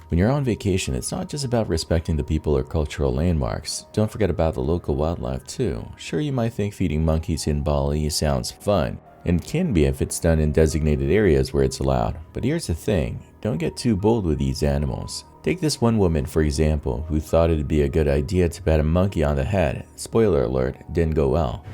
When you're on vacation, it's not just about respecting the people or cultural landmarks. Don't forget about the local wildlife too. Sure, you might think feeding monkeys in Bali sounds fun, and can be if it's done in designated areas where it's allowed. But here's the thing, don't get too bold with these animals. Take this one woman for example, who thought it'd be a good idea to pat a monkey on the head. Spoiler alert, didn't go well.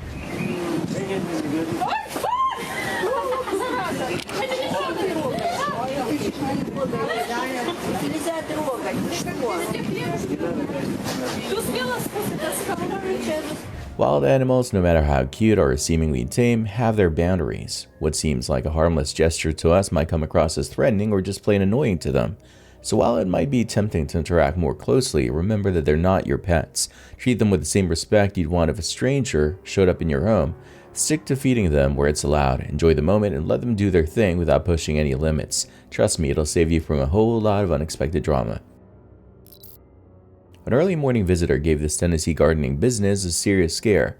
Wild animals, no matter how cute or seemingly tame, have their boundaries. What seems like a harmless gesture to us might come across as threatening or just plain annoying to them. So while it might be tempting to interact more closely, remember that they're not your pets. Treat them with the same respect you'd want if a stranger showed up in your home. Stick to feeding them where it's allowed, enjoy the moment, and let them do their thing without pushing any limits. Trust me, it'll save you from a whole lot of unexpected drama. An early morning visitor gave this Tennessee gardening business a serious scare.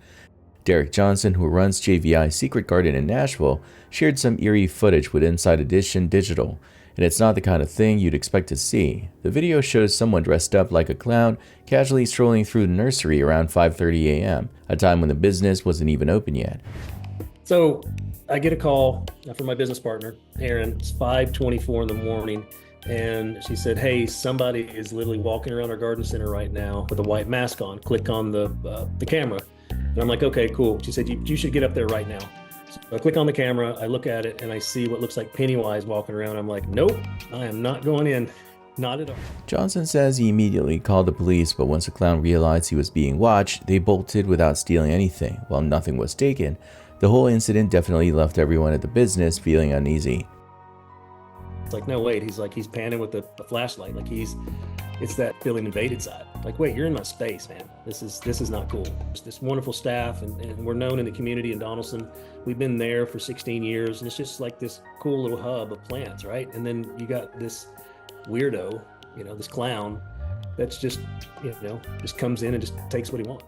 Derek Johnson, who runs JVI's Secret Garden in Nashville, shared some eerie footage with Inside Edition Digital, and it's not the kind of thing you'd expect to see. The video shows someone dressed up like a clown casually strolling through the nursery around 5:30 a.m., a time when the business wasn't even open yet. So I get a call from my business partner, Erin. It's 5:24 in the morning. And she said, hey, somebody is literally walking around our garden center right now with a white mask on. Click on the camera. And I'm like, okay, cool. She said, you should get up there right now. So I click on the camera, I look at it, and I see what looks like Pennywise walking around. I'm like, nope, I am not going in. Not at all. Johnson says he immediately called the police, but once the clown realized he was being watched, they bolted without stealing anything. While nothing was taken, the whole incident definitely left everyone at the business feeling uneasy. It's like, no, wait, he's panning with a flashlight. Like it's that feeling invaded side. Like, wait, you're in my space, man. This is not cool. It's this wonderful staff, and we're known in the community in Donaldson. We've been there for 16 years, and it's just like this cool little hub of plants, right? And then you got this weirdo, this clown that's just, just comes in and just takes what he wants.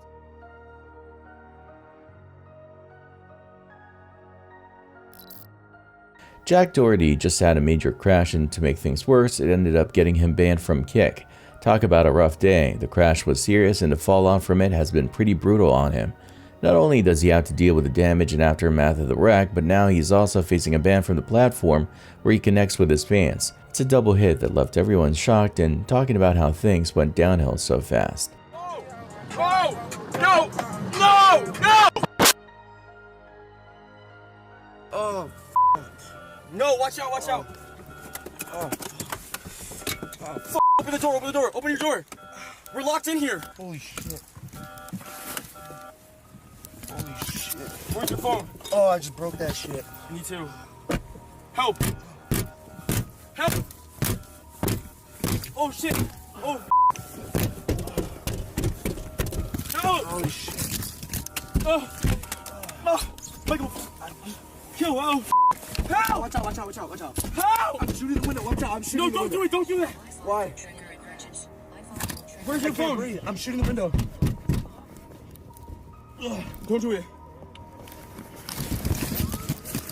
Jack Doherty just had a major crash, and to make things worse, it ended up getting him banned from Kick. Talk about a rough day. The crash was serious, and the fallout from it has been pretty brutal on him. Not only does he have to deal with the damage and aftermath of the wreck, but now he's also facing a ban from the platform where he connects with his fans. It's a double hit that left everyone shocked and talking about how things went downhill so fast. No! No! No! No! Oh, no, watch out, watch out. Oh. Open the door, open your door. We're locked in here. Holy shit. Holy shit. Where's your phone? Oh, I just broke that shit. Me too. Help. Help. Oh shit. Oh. Help. Holy shit. Oh. Oh. Michael. Kill. Oh. Help! Watch out, watch out, watch out, watch out. Help! I'm shooting the window, watch out, I'm shooting the window. No, don't do it, don't do that. Why? Where's your I can't phone? breathe. I'm shooting the window. Ugh, don't do it.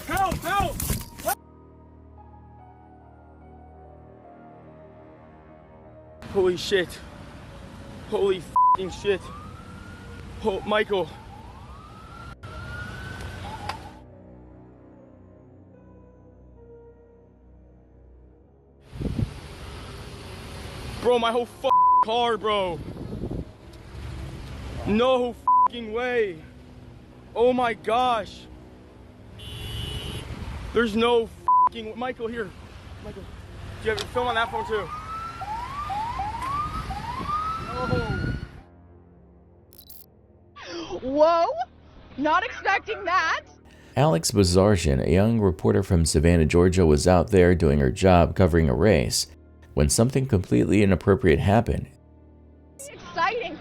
Help! Help! Help! Holy shit. Holy f***ing shit. Oh, Michael. Bro, my whole car, bro. No fucking way. Oh my gosh. There's no fucking Michael here. Michael, do you have your film on that phone too? No. Whoa, not expecting that. Alex Bazarjian, a young reporter from Savannah, Georgia, was out there doing her job covering a race when something completely inappropriate happened. Exciting.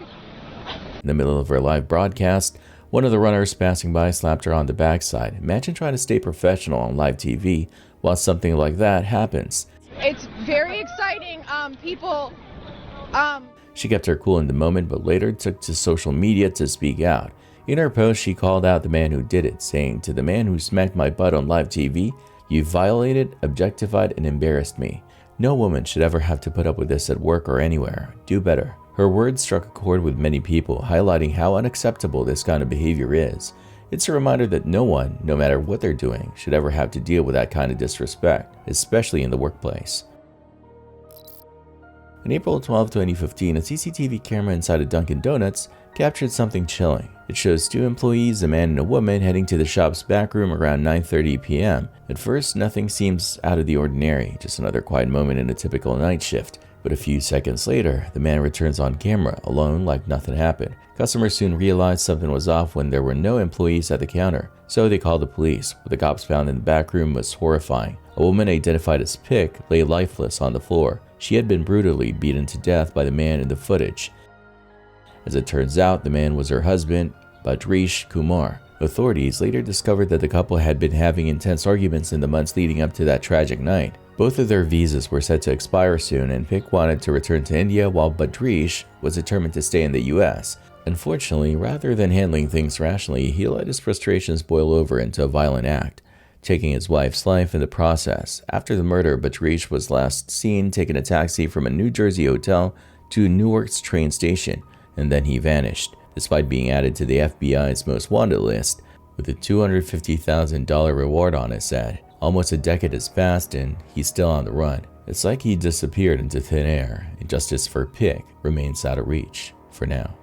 In the middle of her live broadcast, one of the runners passing by slapped her on the backside. Imagine trying to stay professional on live TV while something like that happens. It's very exciting. She kept her cool in the moment, but later took to social media to speak out. In her post, she called out the man who did it, saying, "To the man who smacked my butt on live TV, you violated, objectified, and embarrassed me. No woman should ever have to put up with this at work or anywhere. Do better. Her words struck a chord with many people, highlighting how unacceptable this kind of behavior is. It's a reminder that no one, no matter what they're doing, should ever have to deal with that kind of disrespect, especially in the workplace. On April 12, 2015, a CCTV camera inside a Dunkin' Donuts captured something chilling. It shows two employees, a man and a woman, heading to the shop's back room around 9:30 p.m. At first, nothing seems out of the ordinary, just another quiet moment in a typical night shift. But a few seconds later, the man returns on camera, alone like nothing happened. Customers soon realized something was off when there were no employees at the counter, so they called the police. What the cops found in the back room was horrifying. A woman identified as Pick lay lifeless on the floor. She had been brutally beaten to death by the man in the footage. As it turns out, the man was her husband, Badrish Kumar. Authorities later discovered that the couple had been having intense arguments in the months leading up to that tragic night. Both of their visas were set to expire soon, and Pick wanted to return to India while Badrish was determined to stay in the US. Unfortunately, rather than handling things rationally, he let his frustrations boil over into a violent act, taking his wife's life in the process. After the murder, Badrish was last seen taking a taxi from a New Jersey hotel to Newark's train station, and then he vanished, despite being added to the FBI's most wanted list with a $250,000 reward on his head. Almost a decade has passed and he's still on the run. It's like he disappeared into thin air, and justice for Pick remains out of reach for now.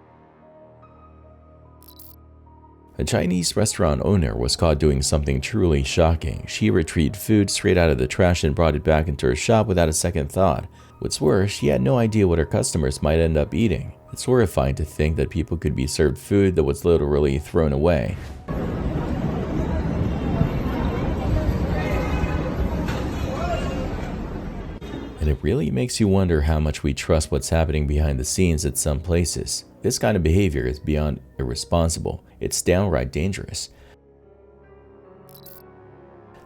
A Chinese restaurant owner was caught doing something truly shocking. She retrieved food straight out of the trash and brought it back into her shop without a second thought. What's worse, she had no idea what her customers might end up eating. It's horrifying to think that people could be served food that was literally thrown away. And it really makes you wonder how much we trust what's happening behind the scenes at some places. This kind of behavior is beyond irresponsible. It's downright dangerous.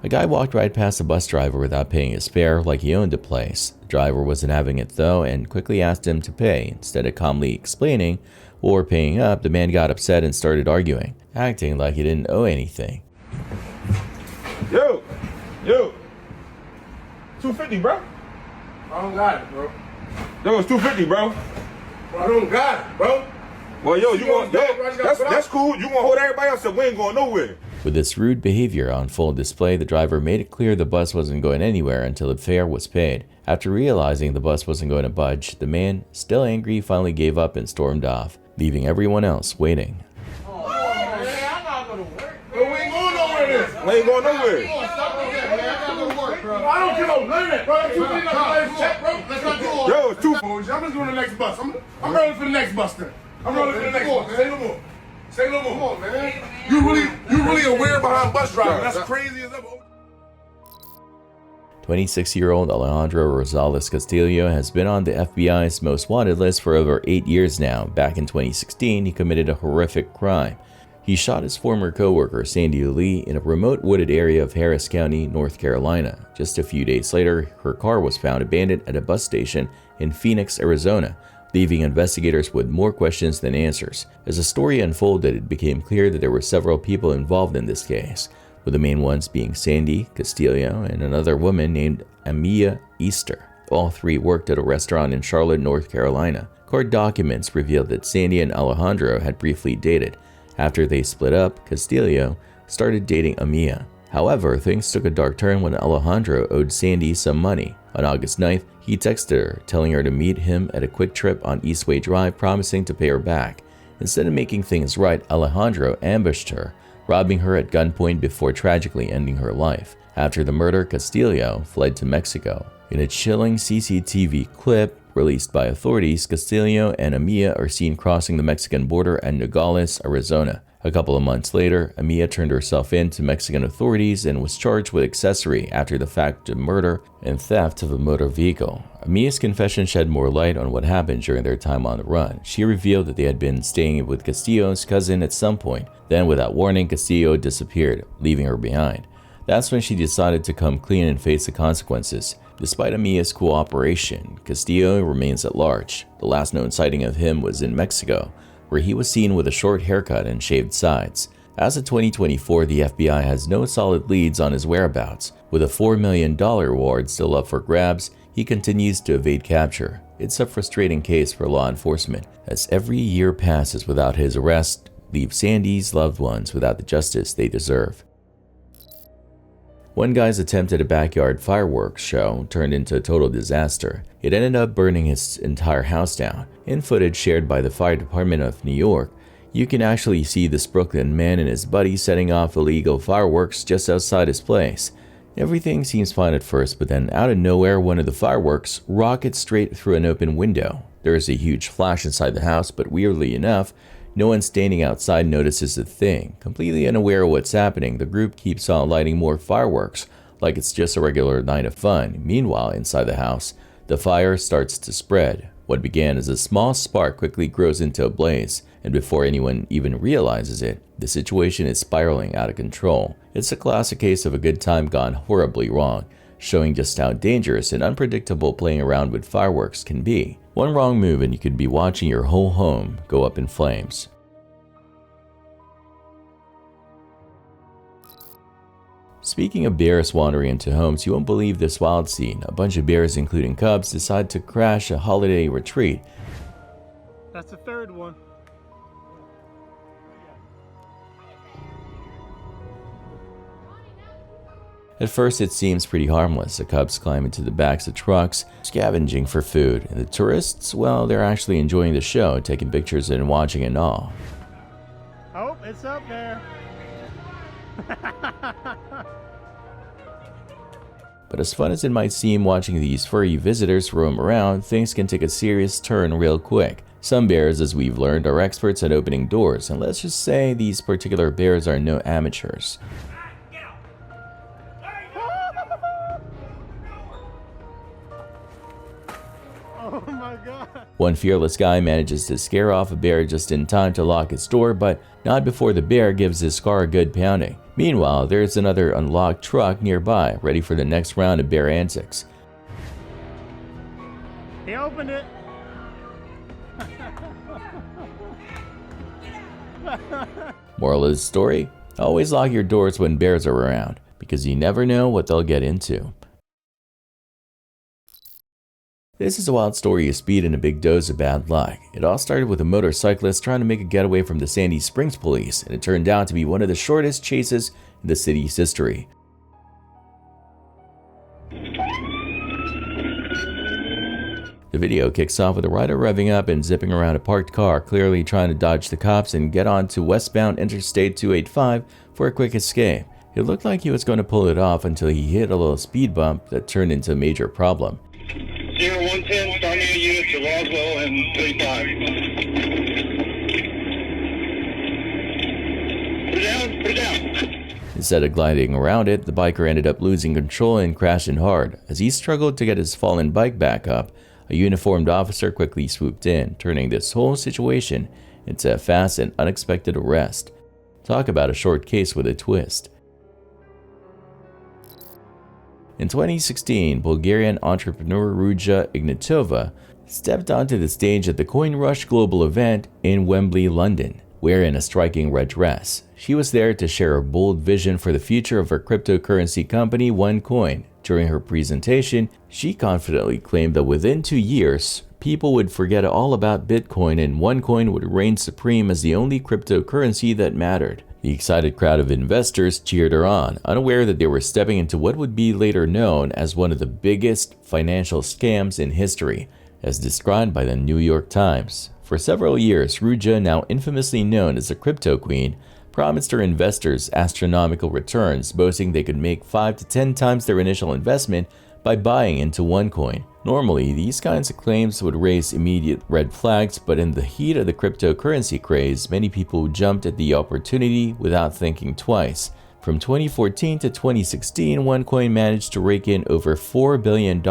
A guy walked right past a bus driver without paying his fare like he owned the place. The driver wasn't having it though and quickly asked him to pay. Instead of calmly explaining or paying up, the man got upset and started arguing, acting like he didn't owe anything. Yo! 250, bro. I don't got it, bro. Yo, it's 250, bro. I don't got it, bro. Well, yo, that's cool. You gonna hold everybody else up? We ain't going nowhere. With this rude behavior on full display, the driver made it clear the bus wasn't going anywhere until the fare was paid. After realizing the bus wasn't going to budge, the man, still angry, finally gave up and stormed off, leaving everyone else waiting. Oh, man, I'm not gonna work. Bro, we ain't going nowhere then. We ain't going nowhere. Stop with that, man. I gotta go work, bro. I don't give no limit, bro. You think I'm gonna check, bro? Let's not do all that. Yo, it's too. I'm just going to the next bus. I'm rolling for the next bus then. I'm rolling for the next bus. Say no more. Say no more. Come on, man. You really aware behind bus driving. That's crazy as ever. 26-year-old Alejandro Rosales Castillo has been on the FBI's most wanted list for over 8 years now. Back in 2016, he committed a horrific crime. He shot his former co-worker Sandy Lee in a remote wooded area of Harris County, North Carolina. Just a few days later, her car was found abandoned at a bus station in Phoenix, Arizona, leaving investigators with more questions than answers. As the story unfolded, it became clear that there were several people involved in this case, with the main ones being Sandy Castillo and another woman named MYUU Easter. All three worked at a restaurant in Charlotte, North Carolina. Court documents revealed that Sandy and Alejandro had briefly dated. After they split up, Castillo started dating MYUU. However, things took a dark turn when Alejandro owed Sandy some money. On August 9th, he texted her, telling her to meet him at a quick trip on Eastway Drive, promising to pay her back. Instead of making things right, Alejandro ambushed her, robbing her at gunpoint before tragically ending her life. After the murder, Castillo fled to Mexico. In a chilling CCTV clip released by authorities, Castillo and MYUU are seen crossing the Mexican border at Nogales, Arizona. A couple of months later, MYUU turned herself in to Mexican authorities and was charged with accessory after the fact of murder and theft of a motor vehicle. MYUU's confession shed more light on what happened during their time on the run. She revealed that they had been staying with Castillo's cousin at some point. Then, without warning, Castillo disappeared, leaving her behind. That's when she decided to come clean and face the consequences. Despite MYUU's cooperation, Castillo remains at large. The last known sighting of him was in Mexico, where he was seen with a short haircut and shaved sides. As of 2024, the FBI has no solid leads on his whereabouts. With a $4 million reward still up for grabs, he continues to evade capture. It's a frustrating case for law enforcement, as every year passes without his arrest leaves Sandy's loved ones without the justice they deserve. One guy's attempt at a backyard fireworks show turned into a total disaster. It ended up burning his entire house down. In footage shared by the fire department of New York, you can actually see this Brooklyn man and his buddy setting off illegal fireworks just outside his place. Everything seems fine at first, but then out of nowhere, one of the fireworks rockets straight through an open window. There is a huge flash inside the house, but weirdly enough, no one standing outside notices a thing. Completely unaware of what's happening, the group keeps on lighting more fireworks, like it's just a regular night of fun. Meanwhile, inside the house, the fire starts to spread. What began as a small spark quickly grows into a blaze, and before anyone even realizes it, the situation is spiraling out of control. It's a classic case of a good time gone horribly wrong, showing just how dangerous and unpredictable playing around with fireworks can be. One wrong move and you could be watching your whole home go up in flames. Speaking of bears wandering into homes, you won't believe this wild scene. A bunch of bears, including cubs, decide to crash a holiday retreat. That's the third one. At first it seems pretty harmless. The cubs climb into the backs of trucks, scavenging for food. And the tourists, well, they're actually enjoying the show, taking pictures and watching in awe. Oh, it's up there. But as fun as it might seem watching these furry visitors roam around, things can take a serious turn real quick. Some bears, as we've learned, are experts at opening doors, and let's just say these particular bears are no amateurs. Oh my God. One fearless guy manages to scare off a bear just in time to lock its door, but not before the bear gives his car a good pounding. Meanwhile, there's another unlocked truck nearby, ready for the next round of bear antics. He opened it. Moral of the story? Always lock your doors when bears are around, because you never know what they'll get into. This is a wild story of speed and a big dose of bad luck. It all started with a motorcyclist trying to make a getaway from the Sandy Springs police, and it turned out to be one of the shortest chases in the city's history. The video kicks off with a rider revving up and zipping around a parked car, clearly trying to dodge the cops and get onto westbound Interstate 285 for a quick escape. It looked like he was going to pull it off until he hit a little speed bump that turned into a major problem. 0110, start me a unit to Roswell and 35. Put it down. Instead of gliding around it, the biker ended up losing control and crashing hard. As he struggled to get his fallen bike back up, a uniformed officer quickly swooped in, turning this whole situation into a fast and unexpected arrest. Talk about a short case with a twist. In 2016, Bulgarian entrepreneur Ruja Ignatova stepped onto the stage at the Coin Rush Global event in Wembley, London, wearing a striking red dress. She was there to share a bold vision for the future of her cryptocurrency company, OneCoin. During her presentation, she confidently claimed that within 2 years, people would forget all about Bitcoin and OneCoin would reign supreme as the only cryptocurrency that mattered. The excited crowd of investors cheered her on, unaware that they were stepping into what would be later known as one of the biggest financial scams in history, as described by the New York Times. For several years, Ruja, now infamously known as the Crypto Queen, promised her investors astronomical returns, boasting they could make 5 to 10 times their initial investment by buying into OneCoin. Normally, these kinds of claims would raise immediate red flags, but in the heat of the cryptocurrency craze, many people jumped at the opportunity without thinking twice. From 2014 to 2016, OneCoin managed to rake in over $4 billion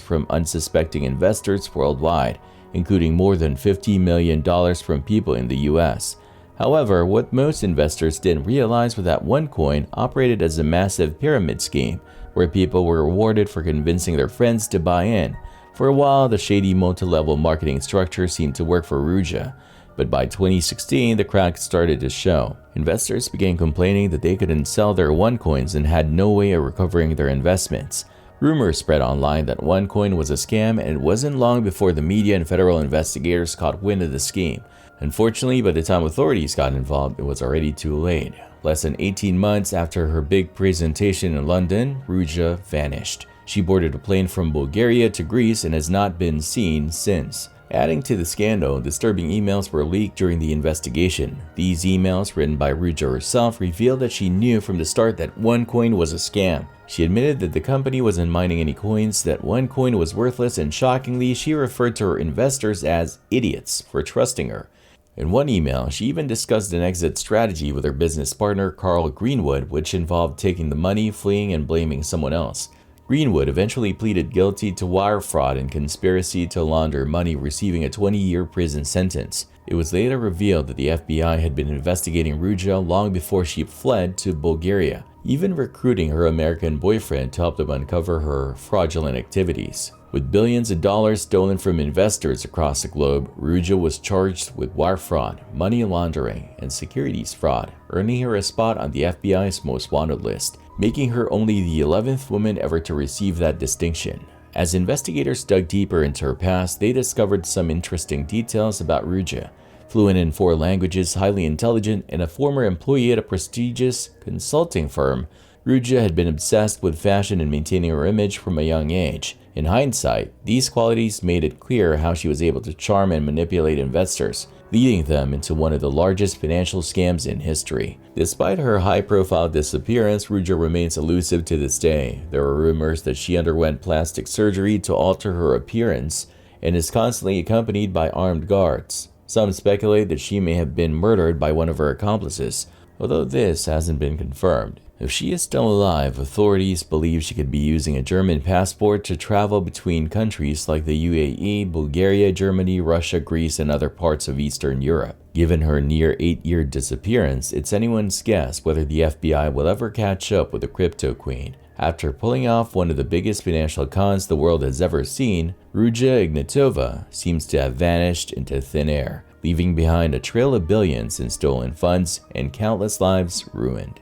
from unsuspecting investors worldwide, including more than $50 million from people in the US. However, what most investors didn't realize was that OneCoin operated as a massive pyramid scheme, where people were rewarded for convincing their friends to buy in. For a while, the shady multi-level marketing structure seemed to work for Ruja, but by 2016, the cracks started to show. Investors began complaining that they couldn't sell their OneCoins and had no way of recovering their investments. Rumors spread online that OneCoin was a scam, and it wasn't long before the media and federal investigators caught wind of the scheme. Unfortunately, by the time authorities got involved, it was already too late. Less than 18 months after her big presentation in London, Ruja vanished. She boarded a plane from Bulgaria to Greece and has not been seen since. Adding to the scandal, disturbing emails were leaked during the investigation. These emails, written by Ruja herself, revealed that she knew from the start that OneCoin was a scam. She admitted that the company wasn't mining any coins, that OneCoin was worthless, and shockingly, she referred to her investors as idiots for trusting her. In one email, she even discussed an exit strategy with her business partner Carl Greenwood, which involved taking the money, fleeing, and blaming someone else. Greenwood eventually pleaded guilty to wire fraud and conspiracy to launder money, receiving a 20-year prison sentence. It was later revealed that the FBI had been investigating Ruja long before she fled to Bulgaria, even recruiting her American boyfriend to help them uncover her fraudulent activities. With billions of dollars stolen from investors across the globe, Ruja was charged with wire fraud, money laundering, and securities fraud, earning her a spot on the FBI's most wanted list, making her only the 11th woman ever to receive that distinction. As investigators dug deeper into her past, they discovered some interesting details about Ruja. Fluent in 4 languages, highly intelligent, and a former employee at a prestigious consulting firm, Ruja had been obsessed with fashion and maintaining her image from a young age. In hindsight, these qualities made it clear how she was able to charm and manipulate investors, leading them into one of the largest financial scams in history. Despite her high-profile disappearance, Ruja remains elusive to this day. There are rumors that she underwent plastic surgery to alter her appearance and is constantly accompanied by armed guards. Some speculate that she may have been murdered by one of her accomplices, although this hasn't been confirmed. If she is still alive, authorities believe she could be using a German passport to travel between countries like the UAE, Bulgaria, Germany, Russia, Greece, and other parts of Eastern Europe. Given her near 8-year disappearance, it's anyone's guess whether the FBI will ever catch up with the crypto queen. After pulling off one of the biggest financial cons the world has ever seen, Ruja Ignatova seems to have vanished into thin air, leaving behind a trail of billions in stolen funds and countless lives ruined.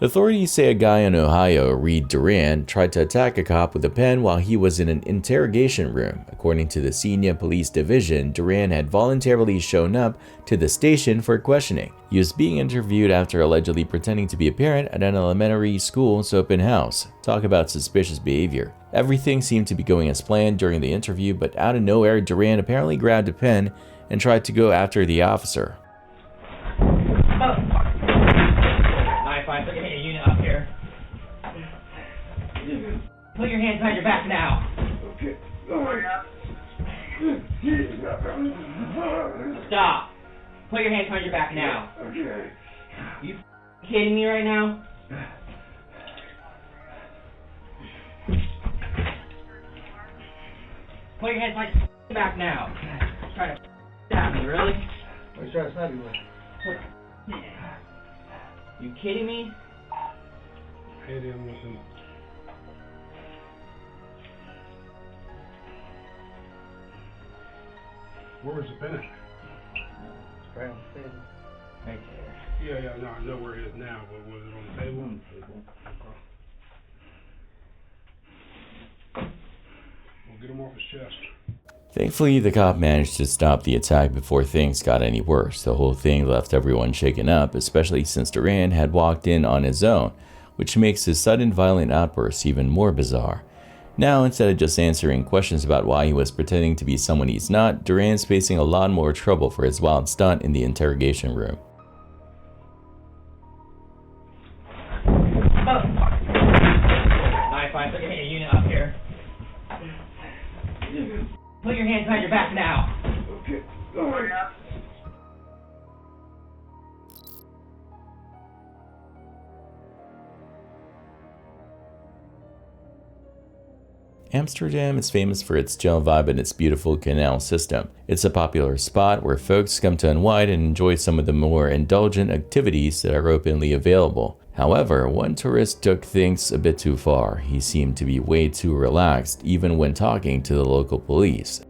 Authorities say a guy in Ohio, Reed Duran, tried to attack a cop with a pen while he was in an interrogation room. According to the Senior Police Division, Duran had voluntarily shown up to the station for questioning. He was being interviewed after allegedly pretending to be a parent at an elementary school's open house. Talk about suspicious behavior. Everything seemed to be going as planned during the interview, but out of nowhere, Duran apparently grabbed a pen and tried to go after the officer. Put your hands behind your back now. Okay. Stop. Put your hands behind your back now. Okay. You kidding me right now? Put your hands behind your back now. Trying to stab me, really? What are you trying to stab you with? You kidding me? Where was the pen at? Right there. Yeah, no, I know where it is now, but was it on the table? We'll get him off his chest. Thankfully, the cop managed to stop the attack before things got any worse. The whole thing left everyone shaken up, especially since Duran had walked in on his own, which makes his sudden violent outbursts even more bizarre. Now, instead of just answering questions about why he was pretending to be someone he's not, Duran's facing a lot more trouble for his wild stunt in the interrogation room. Fine, put your unit up here. Put your hands behind your back now. Okay. Amsterdam is famous for its chill vibe and its beautiful canal system. It's a popular spot where folks come to unwind and enjoy some of the more indulgent activities that are openly available. However, one tourist took things a bit too far. He seemed to be way too relaxed, even when talking to the local police.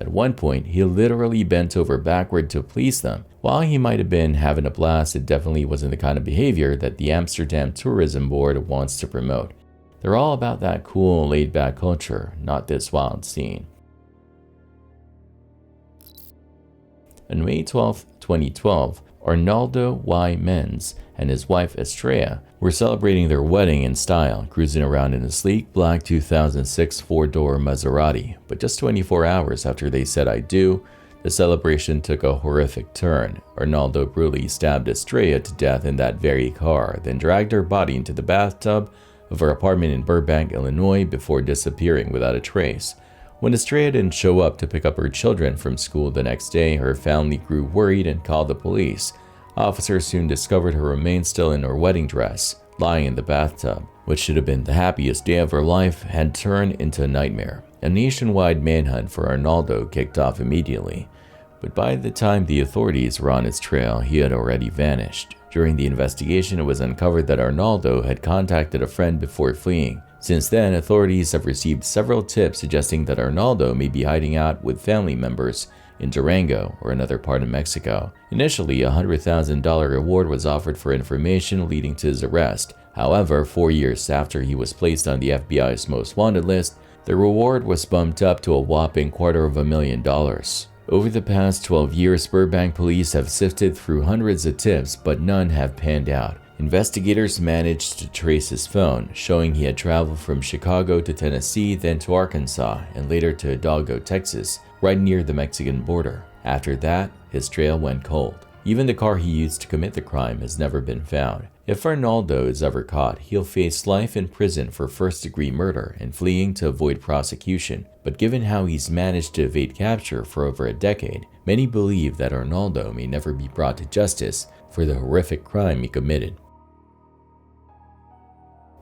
At one point, he literally bent over backward to please them. While he might have been having a blast, it definitely wasn't the kind of behavior that the Amsterdam Tourism Board wants to promote. They're all about that cool, laid-back culture, not this wild scene. On May 12, 2012, Arnaldo Y. Menz and his wife Estrella were celebrating their wedding in style, cruising around in a sleek black 2006 four-door Maserati. But just 24 hours after they said "I do," the celebration took a horrific turn. Arnaldo brutally stabbed Estrella to death in that very car, then dragged her body into the bathtub of her apartment in Burbank, Illinois, before disappearing without a trace. When Estrella didn't show up to pick up her children from school the next day, her family grew worried and called the police. Officers soon discovered her remains still in her wedding dress, lying in the bathtub. What should have been the happiest day of her life had turned into a nightmare. A nationwide manhunt for Arnaldo kicked off immediately, but by the time the authorities were on his trail, he had already vanished. During the investigation, it was uncovered that Arnaldo had contacted a friend before fleeing. Since then, authorities have received several tips suggesting that Arnaldo may be hiding out with family members in Durango or another part of Mexico. Initially, a $100,000 reward was offered for information leading to his arrest. However, 4 years after he was placed on the FBI's most wanted list, the reward was bumped up to a whopping $250,000. Over the past 12 years, Burbank police have sifted through hundreds of tips, but none have panned out. Investigators managed to trace his phone, showing he had traveled from Chicago to Tennessee, then to Arkansas, and later to Hidalgo, Texas, right near the Mexican border. After that, his trail went cold. Even the car he used to commit the crime has never been found. If Arnaldo is ever caught, he'll face life in prison for first-degree murder and fleeing to avoid prosecution. But given how he's managed to evade capture for over a decade, many believe that Arnaldo may never be brought to justice for the horrific crime he committed.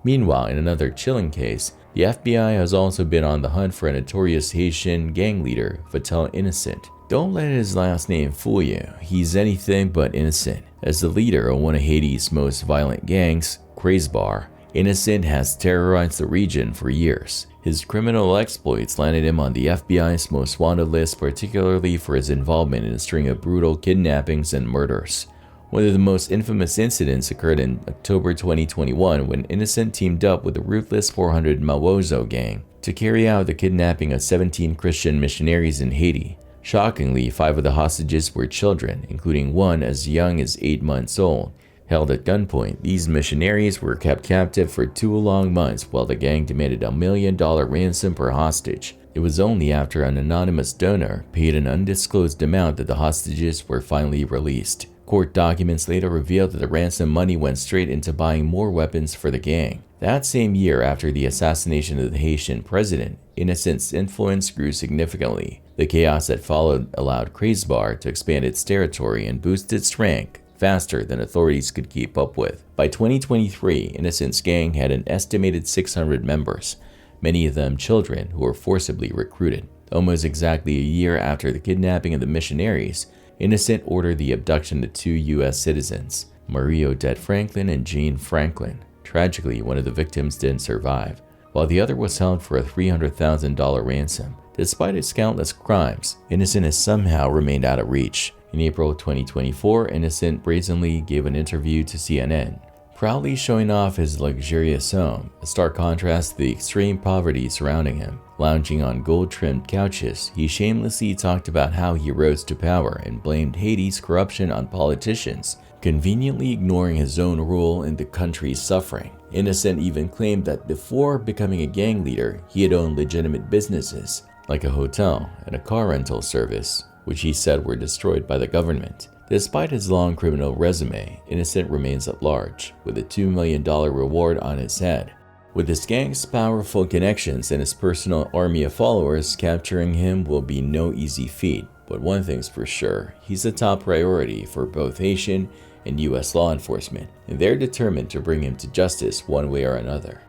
Meanwhile, in another chilling case, the FBI has also been on the hunt for a notorious Haitian gang leader, Fatal Innocent. Don't let his last name fool you, he's anything but innocent. As the leader of one of Haiti's most violent gangs, Crazebar, Innocent has terrorized the region for years. His criminal exploits landed him on the FBI's most wanted list, particularly for his involvement in a string of brutal kidnappings and murders. One of the most infamous incidents occurred in October 2021 when Innocent teamed up with the ruthless 400 Mawozo gang to carry out the kidnapping of 17 Christian missionaries in Haiti. Shockingly, 5 of the hostages were children, including one as young as 8 months old. Held at gunpoint, these missionaries were kept captive for 2 long months while the gang demanded $1 million ransom per hostage. It was only after an anonymous donor paid an undisclosed amount that the hostages were finally released. Court documents later revealed that the ransom money went straight into buying more weapons for the gang. That same year, after the assassination of the Haitian president, Innocent's influence grew significantly. The chaos that followed allowed Crazebar to expand its territory and boost its rank faster than authorities could keep up with. By 2023, Innocent's gang had an estimated 600 members, many of them children who were forcibly recruited. Almost exactly a year after the kidnapping of the missionaries, Innocent ordered the abduction of 2 U.S. citizens, Marie Odette Franklin and Jean Franklin. Tragically, one of the victims didn't survive, while the other was held for a $300,000 ransom. Despite its countless crimes, Innocent has somehow remained out of reach. In April 2024, Innocent brazenly gave an interview to CNN, proudly showing off his luxurious home, a stark contrast to the extreme poverty surrounding him. Lounging on gold-trimmed couches, he shamelessly talked about how he rose to power and blamed Haiti's corruption on politicians, conveniently ignoring his own role in the country's suffering. Innocent even claimed that before becoming a gang leader, he had owned legitimate businesses, like a hotel and a car rental service, which he said were destroyed by the government. Despite his long criminal resume, Innocent remains at large, with a $2 million reward on his head. With his gang's powerful connections and his personal army of followers, capturing him will be no easy feat. But one thing's for sure, he's a top priority for both Haitian and U.S. law enforcement, and they're determined to bring him to justice one way or another.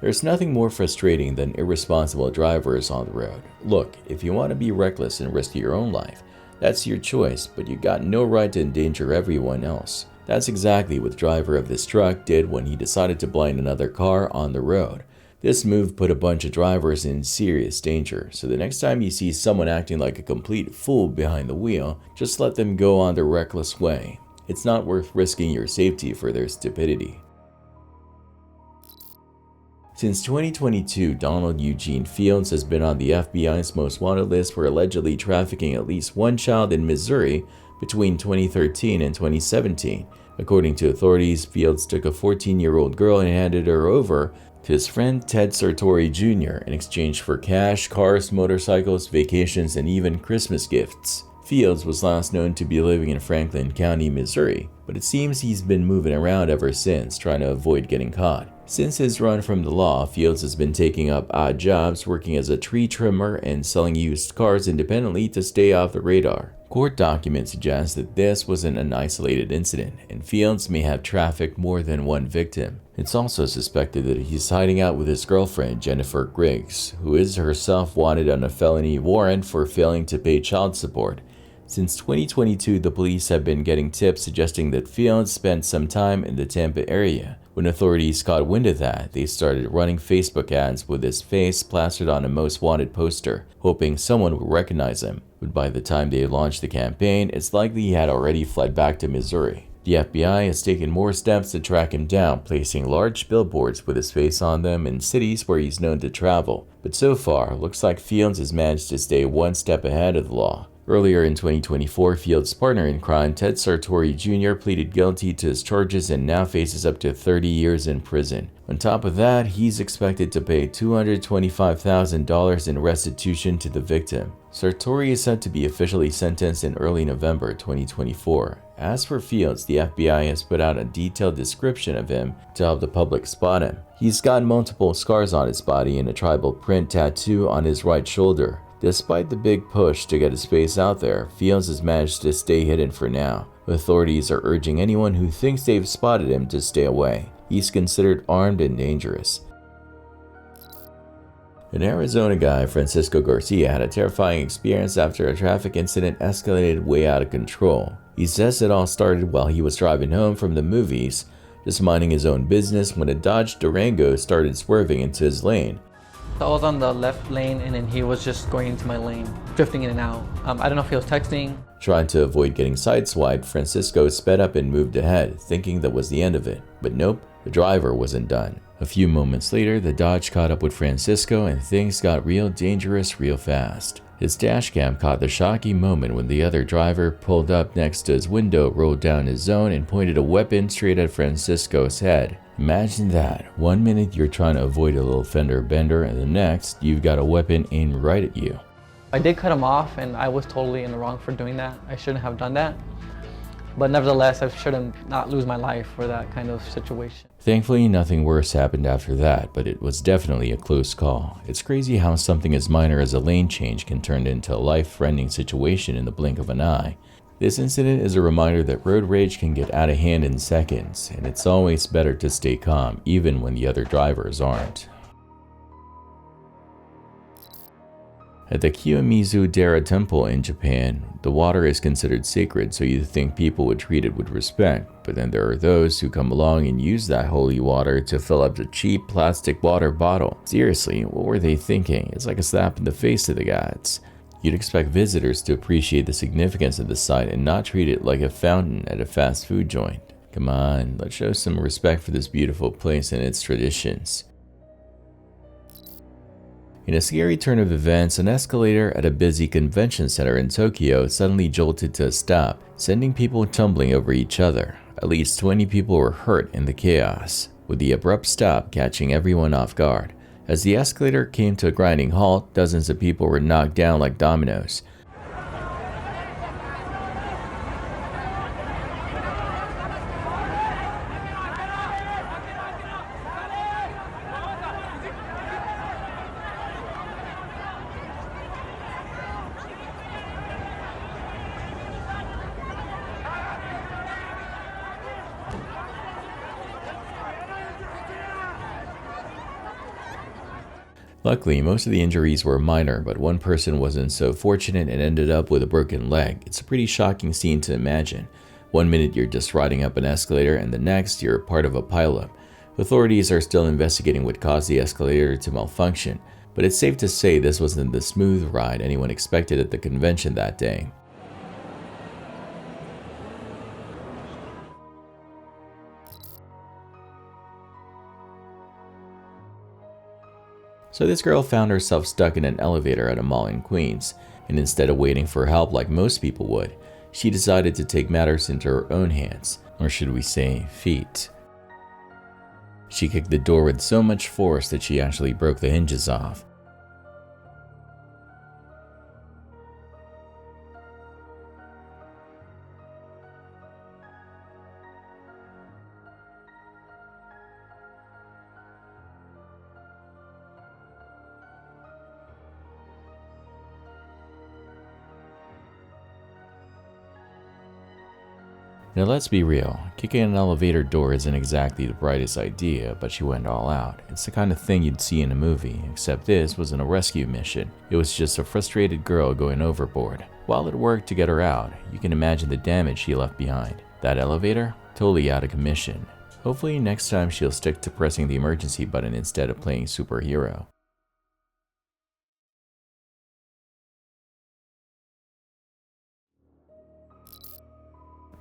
There's nothing more frustrating than irresponsible drivers on the road. Look, if you want to be reckless and risk your own life, that's your choice, but you got no right to endanger everyone else. That's exactly what the driver of this truck did when he decided to blind another car on the road. This move put a bunch of drivers in serious danger, so the next time you see someone acting like a complete fool behind the wheel, just let them go on their reckless way. It's not worth risking your safety for their stupidity. Since 2022, Donald Eugene Fields has been on the FBI's most wanted list for allegedly trafficking at least one child in Missouri between 2013 and 2017. According to authorities, Fields took a 14-year-old girl and handed her over to his friend Ted Sartori Jr. in exchange for cash, cars, motorcycles, vacations, and even Christmas gifts. Fields was last known to be living in Franklin County, Missouri, but it seems he's been moving around ever since, trying to avoid getting caught. Since his run from the law, Fields has been taking up odd jobs, working as a tree trimmer and selling used cars independently to stay off the radar. Court documents suggest that this wasn't an isolated incident, and Fields may have trafficked more than one victim. It's also suspected that he's hiding out with his girlfriend, Jennifer Griggs, who is herself wanted on a felony warrant for failing to pay child support. Since 2022, the police have been getting tips suggesting that Fields spent some time in the Tampa area. When authorities caught wind of that, they started running Facebook ads with his face plastered on a most wanted poster, hoping someone would recognize him. But by the time they launched the campaign, it's likely he had already fled back to Missouri. The FBI has taken more steps to track him down, placing large billboards with his face on them in cities where he's known to travel. But so far, looks like Fields has managed to stay one step ahead of the law. Earlier in 2024, Fields' partner in crime, Ted Sartori Jr., pleaded guilty to his charges and now faces up to 30 years in prison. On top of that, he's expected to pay $225,000 in restitution to the victim. Sartori is set to be officially sentenced in early November 2024. As for Fields, the FBI has put out a detailed description of him to help the public spot him. He's got multiple scars on his body and a tribal print tattoo on his right shoulder. Despite the big push to get his face out there, Fields has managed to stay hidden for now. Authorities are urging anyone who thinks they've spotted him to stay away. He's considered armed and dangerous. An Arizona guy, Francisco Garcia, had a terrifying experience after a traffic incident escalated way out of control. He says it all started while he was driving home from the movies, just minding his own business when a Dodge Durango started swerving into his lane. I was on the left lane and then he was just going into my lane, drifting in and out. I don't know if he was texting. Trying to avoid getting sideswiped, Francisco sped up and moved ahead, thinking that was the end of it. But nope, the driver wasn't done. A few moments later, the Dodge caught up with Francisco and things got real dangerous real fast. His dashcam caught the shocking moment when the other driver pulled up next to his window, rolled down his zone, and pointed a weapon straight at Francisco's head. Imagine that. 1 minute you're trying to avoid a little fender bender, and the next you've got a weapon aimed right at you. I did cut him off and I was totally in the wrong for doing that. I shouldn't have done that. But nevertheless, I shouldn't not lose my life for that kind of situation. Thankfully, nothing worse happened after that, but it was definitely a close call. It's crazy how something as minor as a lane change can turn into a life-threatening situation in the blink of an eye. This incident is a reminder that road rage can get out of hand in seconds, and it's always better to stay calm, even when the other drivers aren't. At the Kiyomizu-dera temple in Japan, the water is considered sacred, so you'd think people would treat it with respect, but then there are those who come along and use that holy water to fill up the cheap plastic water bottle. Seriously, what were they thinking? It's like a slap in the face to the gods. You'd expect visitors to appreciate the significance of the site and not treat it like a fountain at a fast food joint. Come on, let's show some respect for this beautiful place and its traditions. In a scary turn of events, an escalator at a busy convention center in Tokyo suddenly jolted to a stop, sending people tumbling over each other. At least 20 people were hurt in the chaos, with the abrupt stop catching everyone off guard. As the escalator came to a grinding halt, dozens of people were knocked down like dominoes. Luckily, most of the injuries were minor, but one person wasn't so fortunate and ended up with a broken leg. It's a pretty shocking scene to imagine. One minute you're just riding up an escalator and the next you're part of a pileup. Authorities are still investigating what caused the escalator to malfunction, but it's safe to say this wasn't the smooth ride anyone expected at the convention that day. So this girl found herself stuck in an elevator at a mall in Queens, and instead of waiting for help like most people would, she decided to take matters into her own hands, or should we say, feet. She kicked the door with so much force that she actually broke the hinges off. Now let's be real, kicking an elevator door isn't exactly the brightest idea, but she went all out. It's the kind of thing you'd see in a movie, except this wasn't a rescue mission. It was just a frustrated girl going overboard. While it worked to get her out, you can imagine the damage she left behind. That elevator? Totally out of commission. Hopefully next time she'll stick to pressing the emergency button instead of playing superhero.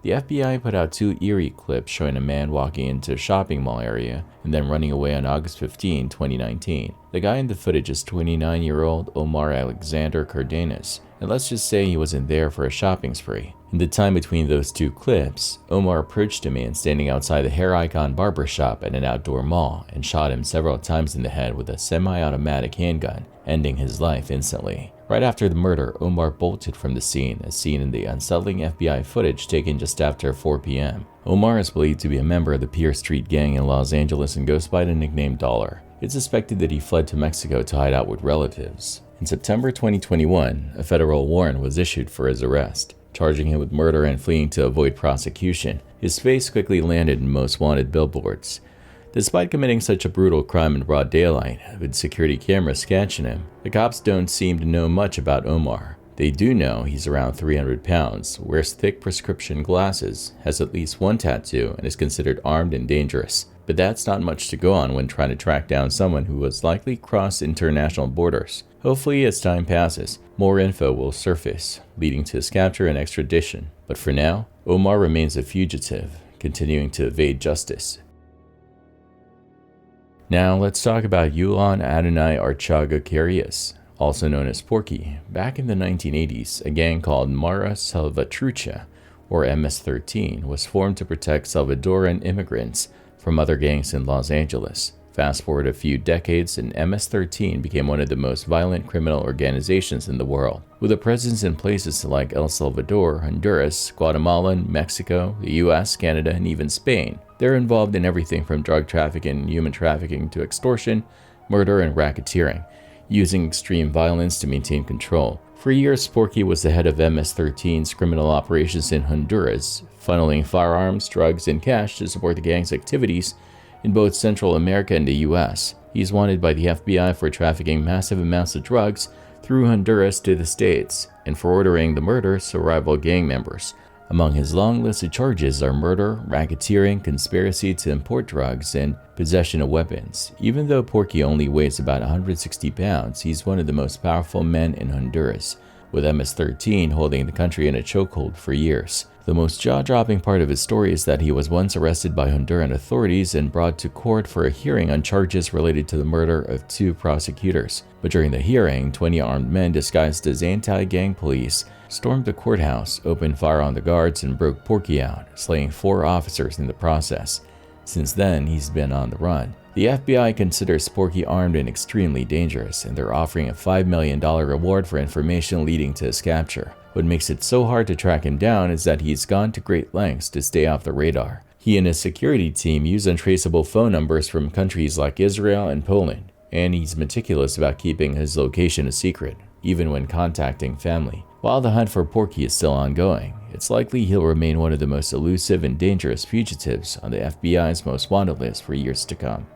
The FBI put out 2 eerie clips showing a man walking into a shopping mall area and then running away on August 15, 2019. The guy in the footage is 29-year-old Omar Alexander Cardenas, and let's just say he wasn't there for a shopping spree. In the time between those 2 clips, Omar approached a man standing outside the Hair Icon barbershop at an outdoor mall and shot him several times in the head with a semi-automatic handgun, ending his life instantly. Right after the murder, Omar bolted from the scene, as seen in the unsettling FBI footage taken just after 4 p.m. Omar is believed to be a member of the Pier Street gang in Los Angeles and goes by the nickname Dollar. It's suspected that he fled to Mexico to hide out with relatives. In September 2021, a federal warrant was issued for his arrest, charging him with murder and fleeing to avoid prosecution. His face quickly landed in most wanted billboards. Despite committing such a brutal crime in broad daylight, with security cameras catching him, the cops don't seem to know much about Omar. They do know he's around 300 pounds, wears thick prescription glasses, has at least 1 tattoo, and is considered armed and dangerous. But that's not much to go on when trying to track down someone who has likely crossed international borders. Hopefully, as time passes, more info will surface, leading to his capture and extradition. But for now, Omar remains a fugitive, continuing to evade justice. Now let's talk about Yulan Adonai Archaga Carius, also known as Porky. Back in the 1980s, a gang called Mara Salvatrucha, or MS-13, was formed to protect Salvadoran immigrants from other gangs in Los Angeles. Fast forward a few decades, and MS-13 became one of the most violent criminal organizations in the world, with a presence in places like El Salvador, Honduras, Guatemala, Mexico, the US, Canada, and even Spain. They're involved in everything from drug trafficking and human trafficking to extortion, murder, and racketeering, using extreme violence to maintain control. For years, Porky was the head of MS-13's criminal operations in Honduras, funneling firearms, drugs, and cash to support the gang's activities in both Central America and the US. He's wanted by the FBI for trafficking massive amounts of drugs through Honduras to the States, and for ordering the murders of rival gang members. Among his long list of charges are murder, racketeering, conspiracy to import drugs, and possession of weapons. Even though Porky only weighs about 160 pounds, he's one of the most powerful men in Honduras, with MS-13 holding the country in a chokehold for years. The most jaw-dropping part of his story is that he was once arrested by Honduran authorities and brought to court for a hearing on charges related to the murder of 2 prosecutors. But during the hearing, 20 armed men disguised as anti-gang police stormed the courthouse, opened fire on the guards, and broke Porky out, slaying 4 officers in the process. Since then, he's been on the run. The FBI considers Porky armed and extremely dangerous, and they're offering a $5 million reward for information leading to his capture. What makes it so hard to track him down is that he's gone to great lengths to stay off the radar. He and his security team use untraceable phone numbers from countries like Israel and Poland, and he's meticulous about keeping his location a secret, even when contacting family. While the hunt for Porky is still ongoing, it's likely he'll remain one of the most elusive and dangerous fugitives on the FBI's most wanted list for years to come.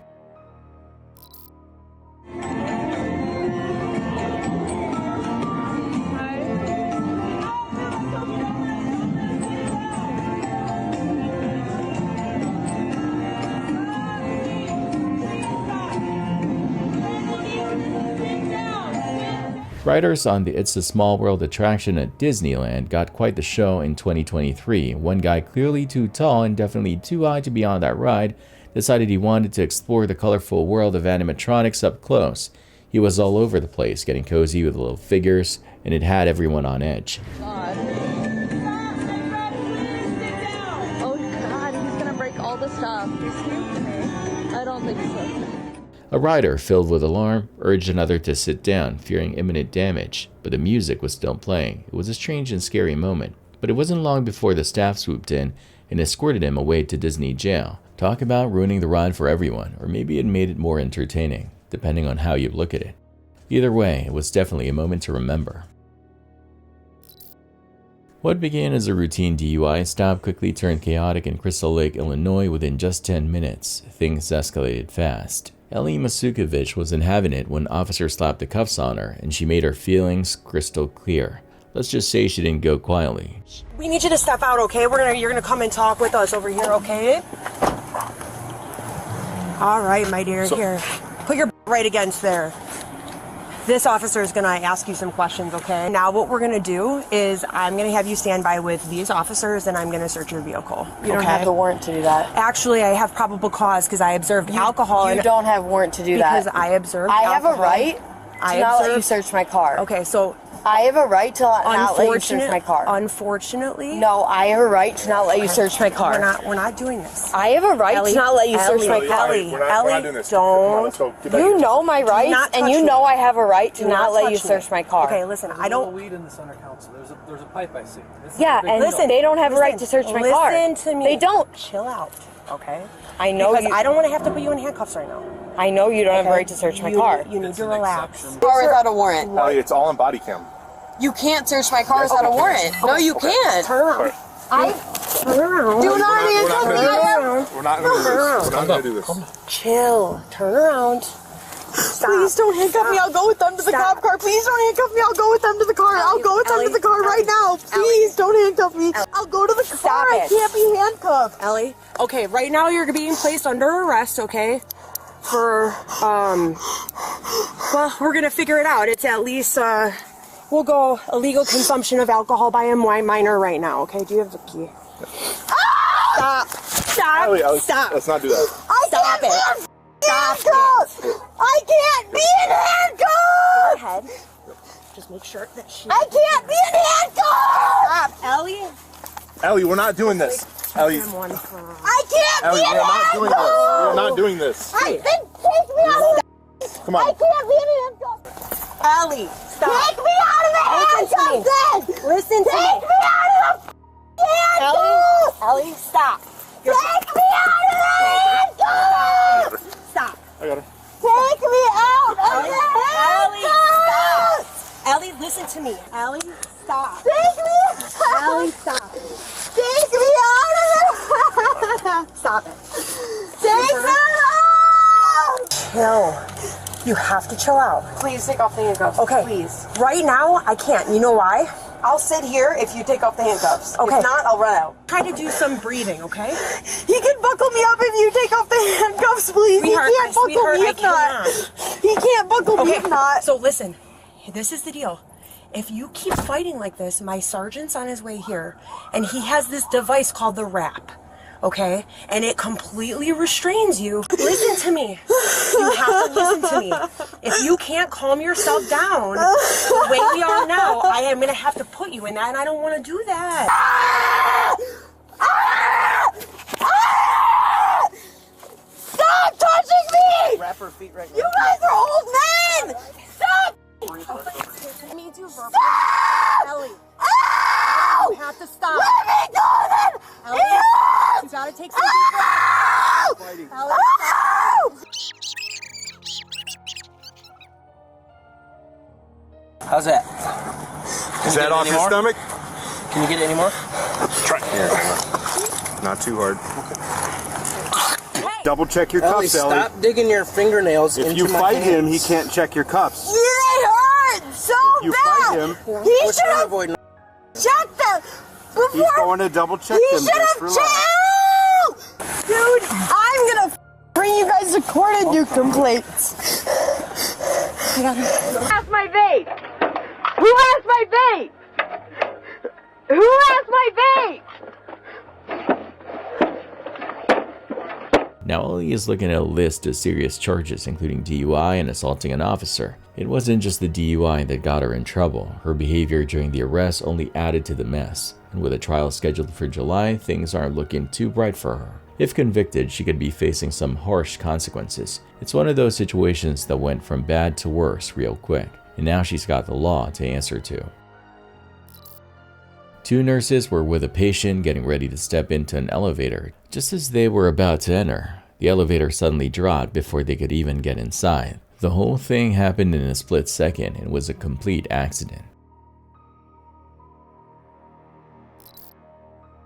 Riders on the It's a Small World attraction at Disneyland got quite the show in 2023. One guy, clearly too tall and definitely too high to be on that ride, decided he wanted to explore the colorful world of animatronics up close. He was all over the place, getting cozy with little figures, and it had everyone on edge. God. Oh God, he's gonna break all the stuff. I don't think so. A rider, filled with alarm, urged another to sit down, fearing imminent damage, but the music was still playing. It was a strange and scary moment, but it wasn't long before the staff swooped in and escorted him away to Disney jail. Talk about ruining the ride for everyone, or maybe it made it more entertaining, depending on how you look at it. Either way, it was definitely a moment to remember. What began as a routine DUI stop quickly turned chaotic in Crystal Lake, Illinois within just 10 minutes. Things escalated fast. Ellie Masukovich was in having it when officers slapped the cuffs on her, and she made her feelings crystal clear. Let's just say she didn't go quietly. We need you to step out, okay? You're gonna come and talk with us over here, okay? All right, my dear, here. Put your right against there. This officer is gonna ask you some questions, okay? Now what we're gonna do is I'm gonna have you stand by with these officers and I'm gonna search your vehicle. You don't have the warrant to do that. Actually, I have probable cause because I observed alcohol. You don't have warrant to do that. Because I observed I have alcohol. a right to not let you search my car. Okay, so I have a right to not let you search my car. Unfortunately. No, I have a right to not let you search my car. We're not doing this. I have a right to not let you search my car. Ellie, don't. You know my rights, and you know I have a right to not let you touch search my car. Okay, listen, I don't. weed in the center council. There's a pipe I see. Yeah, and listen, they don't have a right to search my car. Listen to me. They don't. Chill out, okay? I know because you. I don't want to have to put you in handcuffs right now. I know you don't have a right to search my car. You need to relax. Car without a warrant. Ellie, it's all on body cam. You can't search my car without a warrant. No, you can't. Turn around. Turn around. Do not handcuff me. We're not going to do this. Chill. Turn around. Stop. Please don't handcuff me. I'll go with them to the cop car. Please don't handcuff me. I'll go with them to the car. I'll go with them to the car right now. Please don't handcuff me. I'll go to the car. I can't be handcuffed. Ellie. Okay, right now you're being placed under arrest, okay? For, well, we're gonna figure it out. It's at least, we'll go illegal consumption of alcohol by a minor right now, okay? Do you have the key? Stop. Stop. Ellie, Stop. let's not do that. Stop it. Stop it. I can't be in handcuffs. Go ahead. Just make sure that she... I can't be in handcuffs. Stop, Ellie. Ellie, we're not doing this. Ellie, I can't Ellie, be in handcuffs. we're not doing this. Take me out of the... Come on. I can't be in handcuffs. Ellie, stop. Take me out of the handcuffs then. Listen to me. Take me out of the handcuffs. Ellie, stop. Take me out of the handcuffs. Stop. I got her. Take me out of the handcuffs. Ellie, listen to me. Ellie, stop. Take me out. Ellie, stop. Take me out of the... Stop it. Take me out. Chill. You have to chill out. Please take off the handcuffs. Okay. Please. Right now, I can't. You know why? I'll sit here if you take off the handcuffs. Okay. If not, I'll run out. Try to do some breathing, okay? He can buckle me up if you take off the handcuffs, please. Sweetheart, He can't buckle me if not. He can't buckle me if not. So listen, this is the deal. If you keep fighting like this, my sergeant's on his way here, and he has this device called the wrap, okay? And it completely restrains you. Listen to me. You have to listen to me. If you can't calm yourself down the way we are now, I am going to have to put you in that, and I don't want to do that. Stop touching me! Wrap her feet right You guys are old men! Stop! Me too, Stop! Ellie. Ow! You have to stop. Let me go then! Ellie, you gotta take some deep breaths. Ellie, How's that? Is that off your stomach? Can you get it anymore? Try. Here. Not too hard. Double check your Ellie, cuffs, Ellie. stop digging your fingernails If into you my fight hands. him, he can't check your cuffs. They hurt so You bad! fight him. He What's should wrong have avoiding? checked them before. He's going to double check He them should just have for checked. love. Dude, I'm gonna bring you guys to court and do complaints. That's my vape. Who has my vape? Who has my vape? Now Ellie is looking at a list of serious charges including DUI and assaulting an officer. It wasn't just the DUI that got her in trouble. Her behavior during the arrest only added to the mess. And with a trial scheduled for July, things aren't looking too bright for her. If convicted, she could be facing some harsh consequences. It's one of those situations that went from bad to worse real quick. And now she's got the law to answer to. Two nurses were with a patient getting ready to step into an elevator. Just as they were about to enter, the elevator suddenly dropped before they could even get inside. The whole thing happened in a split second and was a complete accident.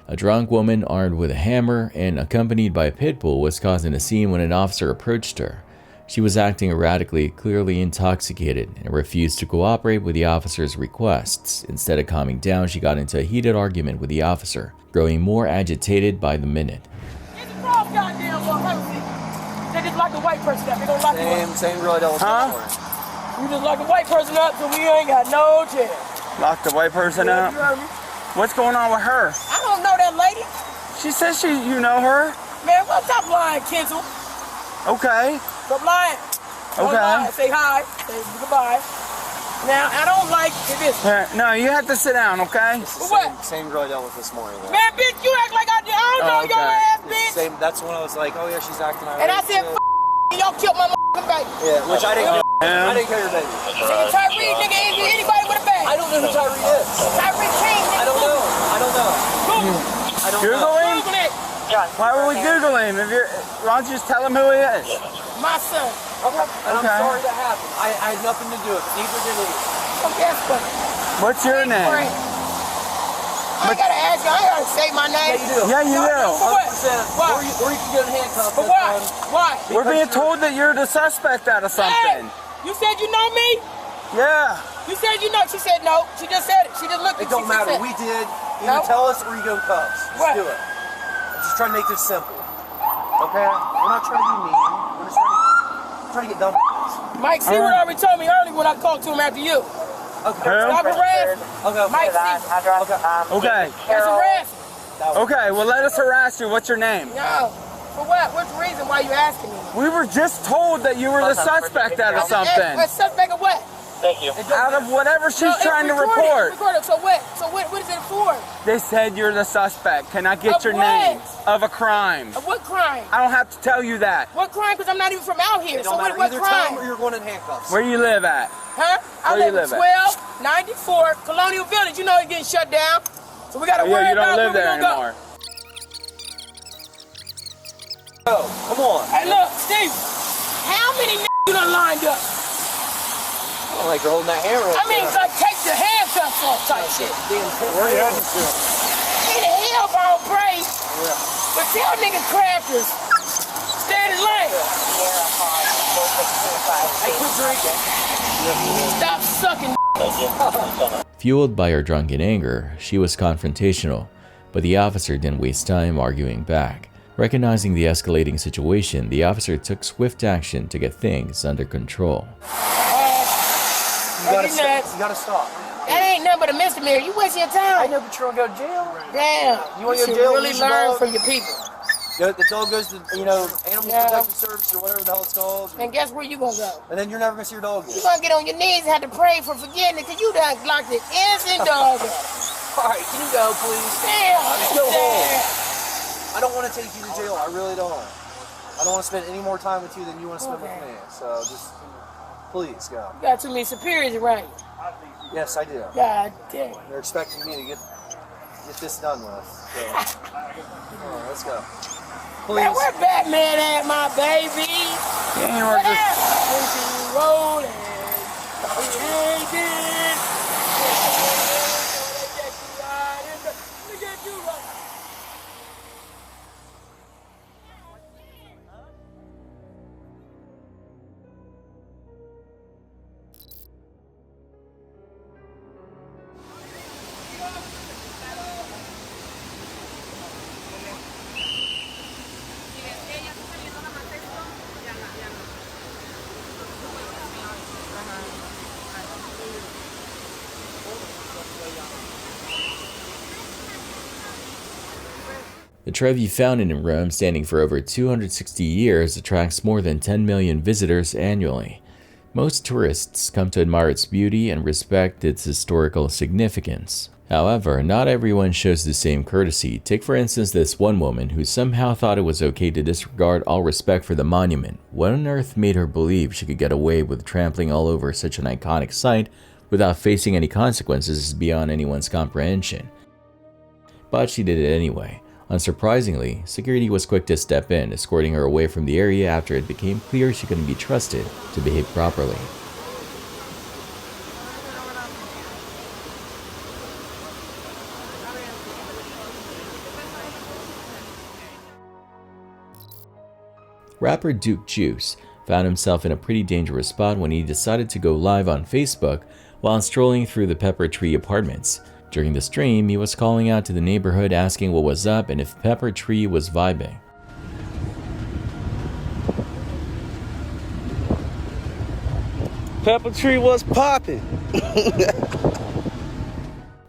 A drunk woman armed with a hammer and accompanied by a pit bull was causing a scene when an officer approached her. She was acting erratically, clearly intoxicated, and refused to cooperate with the officer's requests. Instead of calming down, she got into a heated argument with the officer, growing more agitated by the minute. They just lock the white person up. They don't lock you up. Same really don't. Huh? You just lock the white person up, so we ain't got no chance. Lock the white person up? You heard me? What's going on with her? I don't know that lady. She says you know her. Man, well, stop lying, Kinsel. Okay. Stop lying. Don't lie. Say hi. Say goodbye. Now, I don't like this. No, you have to sit down, okay? What? Same girl I dealt with this morning. Though. Man, bitch, you act like I don't know your ass, bitch. Same. That's when I was like, oh yeah, she's acting out. And I said, y'all killed my motherfucking baby. Yeah, which I didn't. I didn't kill your baby. Nigga, Tyree, nigga, anybody with a bag. I don't know who Tyree is. Tyree King, nigga. I don't know. I don't know. I don't Google know. him? Google it. Why would we Google him? Why don't you just tell him who he is? My son. Okay. And I'm sorry that happened. I had nothing to do with it. Neither did he. Okay, what's your name? I ain't gotta ask you. I ain't gotta say my name. Yeah, you do. For what? Why? Or you can get in handcuffs. For what? Why? We're being told that you're the suspect out of something. Hey, you said you know me? Yeah. You said you know. She said no. She just said it. She just looked at it. It don't matter. We did. Either tell us or you go to cuffs. Just do it. I'm just trying to make this simple. Okay? We're not trying to be mean. We're just trying to get done with this. Mike Seward already told me earlier when I talked to him after you. Okay. Stop harassing. Okay. Mike Seward. Okay. That's harassing. Okay, well let us harass you. What's your name? No. For what? What's the reason why you asking me? We were just told that you were the suspect out of something. A suspect of what? Thank you. Out of whatever she's trying to report. So what? So what is it for? They said you're the suspect. Can I get Of your what? name? Of a crime. Of what crime? I don't have to tell you that. What crime? Because I'm not even from out here. It So don't matter. what Either crime? time or you're going in handcuffs. Where you live at? Huh? I Where you live live at 1294 Colonial Village. You know it's getting shut down. So we got to worry you don't about live where there we gonna anymore. Go. Come on. Hey, look, Steve. How many you done lined up? I don't like you're holding that hammer. I mean, like take the handcuffs off type shit. Where are you heading to? Need a hellbound brain. But tell niggas crafters. Stay in the lane. Hey, quit drinking. Stop sucking. Fueled by her drunken anger, she was confrontational, but the officer didn't waste time arguing back. Recognizing the escalating situation, the officer took swift action to get things under control. You gotta stop. That ain't nothing but a misdemeanor. You wasting your time. I know, but you're gonna go to jail. Damn. You want to go to should jail? really learn from your people. The dog goes to, Animal Protective Service or whatever the hell it's called. And guess where you gonna go? And then you're never gonna see your dog again. You gonna get on your knees and have to pray for forgiveness because you done locked the innocent dog up. Alright, can you go, please? Damn. Just go home. I don't want to take you to jail. I really don't. I don't want to spend any more time with you than you want to spend with me. So just, please go. You got too many superiors around you. Yes, I do. God damn. They're expecting me to get this done with. So, come on, let's go. Please. Man, where Batman at, my baby? Yeah, we're just rolling. The Trevi Fountain in Rome, standing for over 260 years, attracts more than 10 million visitors annually. Most tourists come to admire its beauty and respect its historical significance. However, not everyone shows the same courtesy. Take for instance this one woman who somehow thought it was okay to disregard all respect for the monument. What on earth made her believe she could get away with trampling all over such an iconic site without facing any consequences is beyond anyone's comprehension. But she did it anyway. Unsurprisingly, security was quick to step in, escorting her away from the area after it became clear she couldn't be trusted to behave properly. Rapper Duke Juice found himself in a pretty dangerous spot when he decided to go live on Facebook while strolling through the Pepper Tree Apartments. During the stream, he was calling out to the neighborhood asking what was up and if Pepper Tree was vibing. Pepper Tree was popping.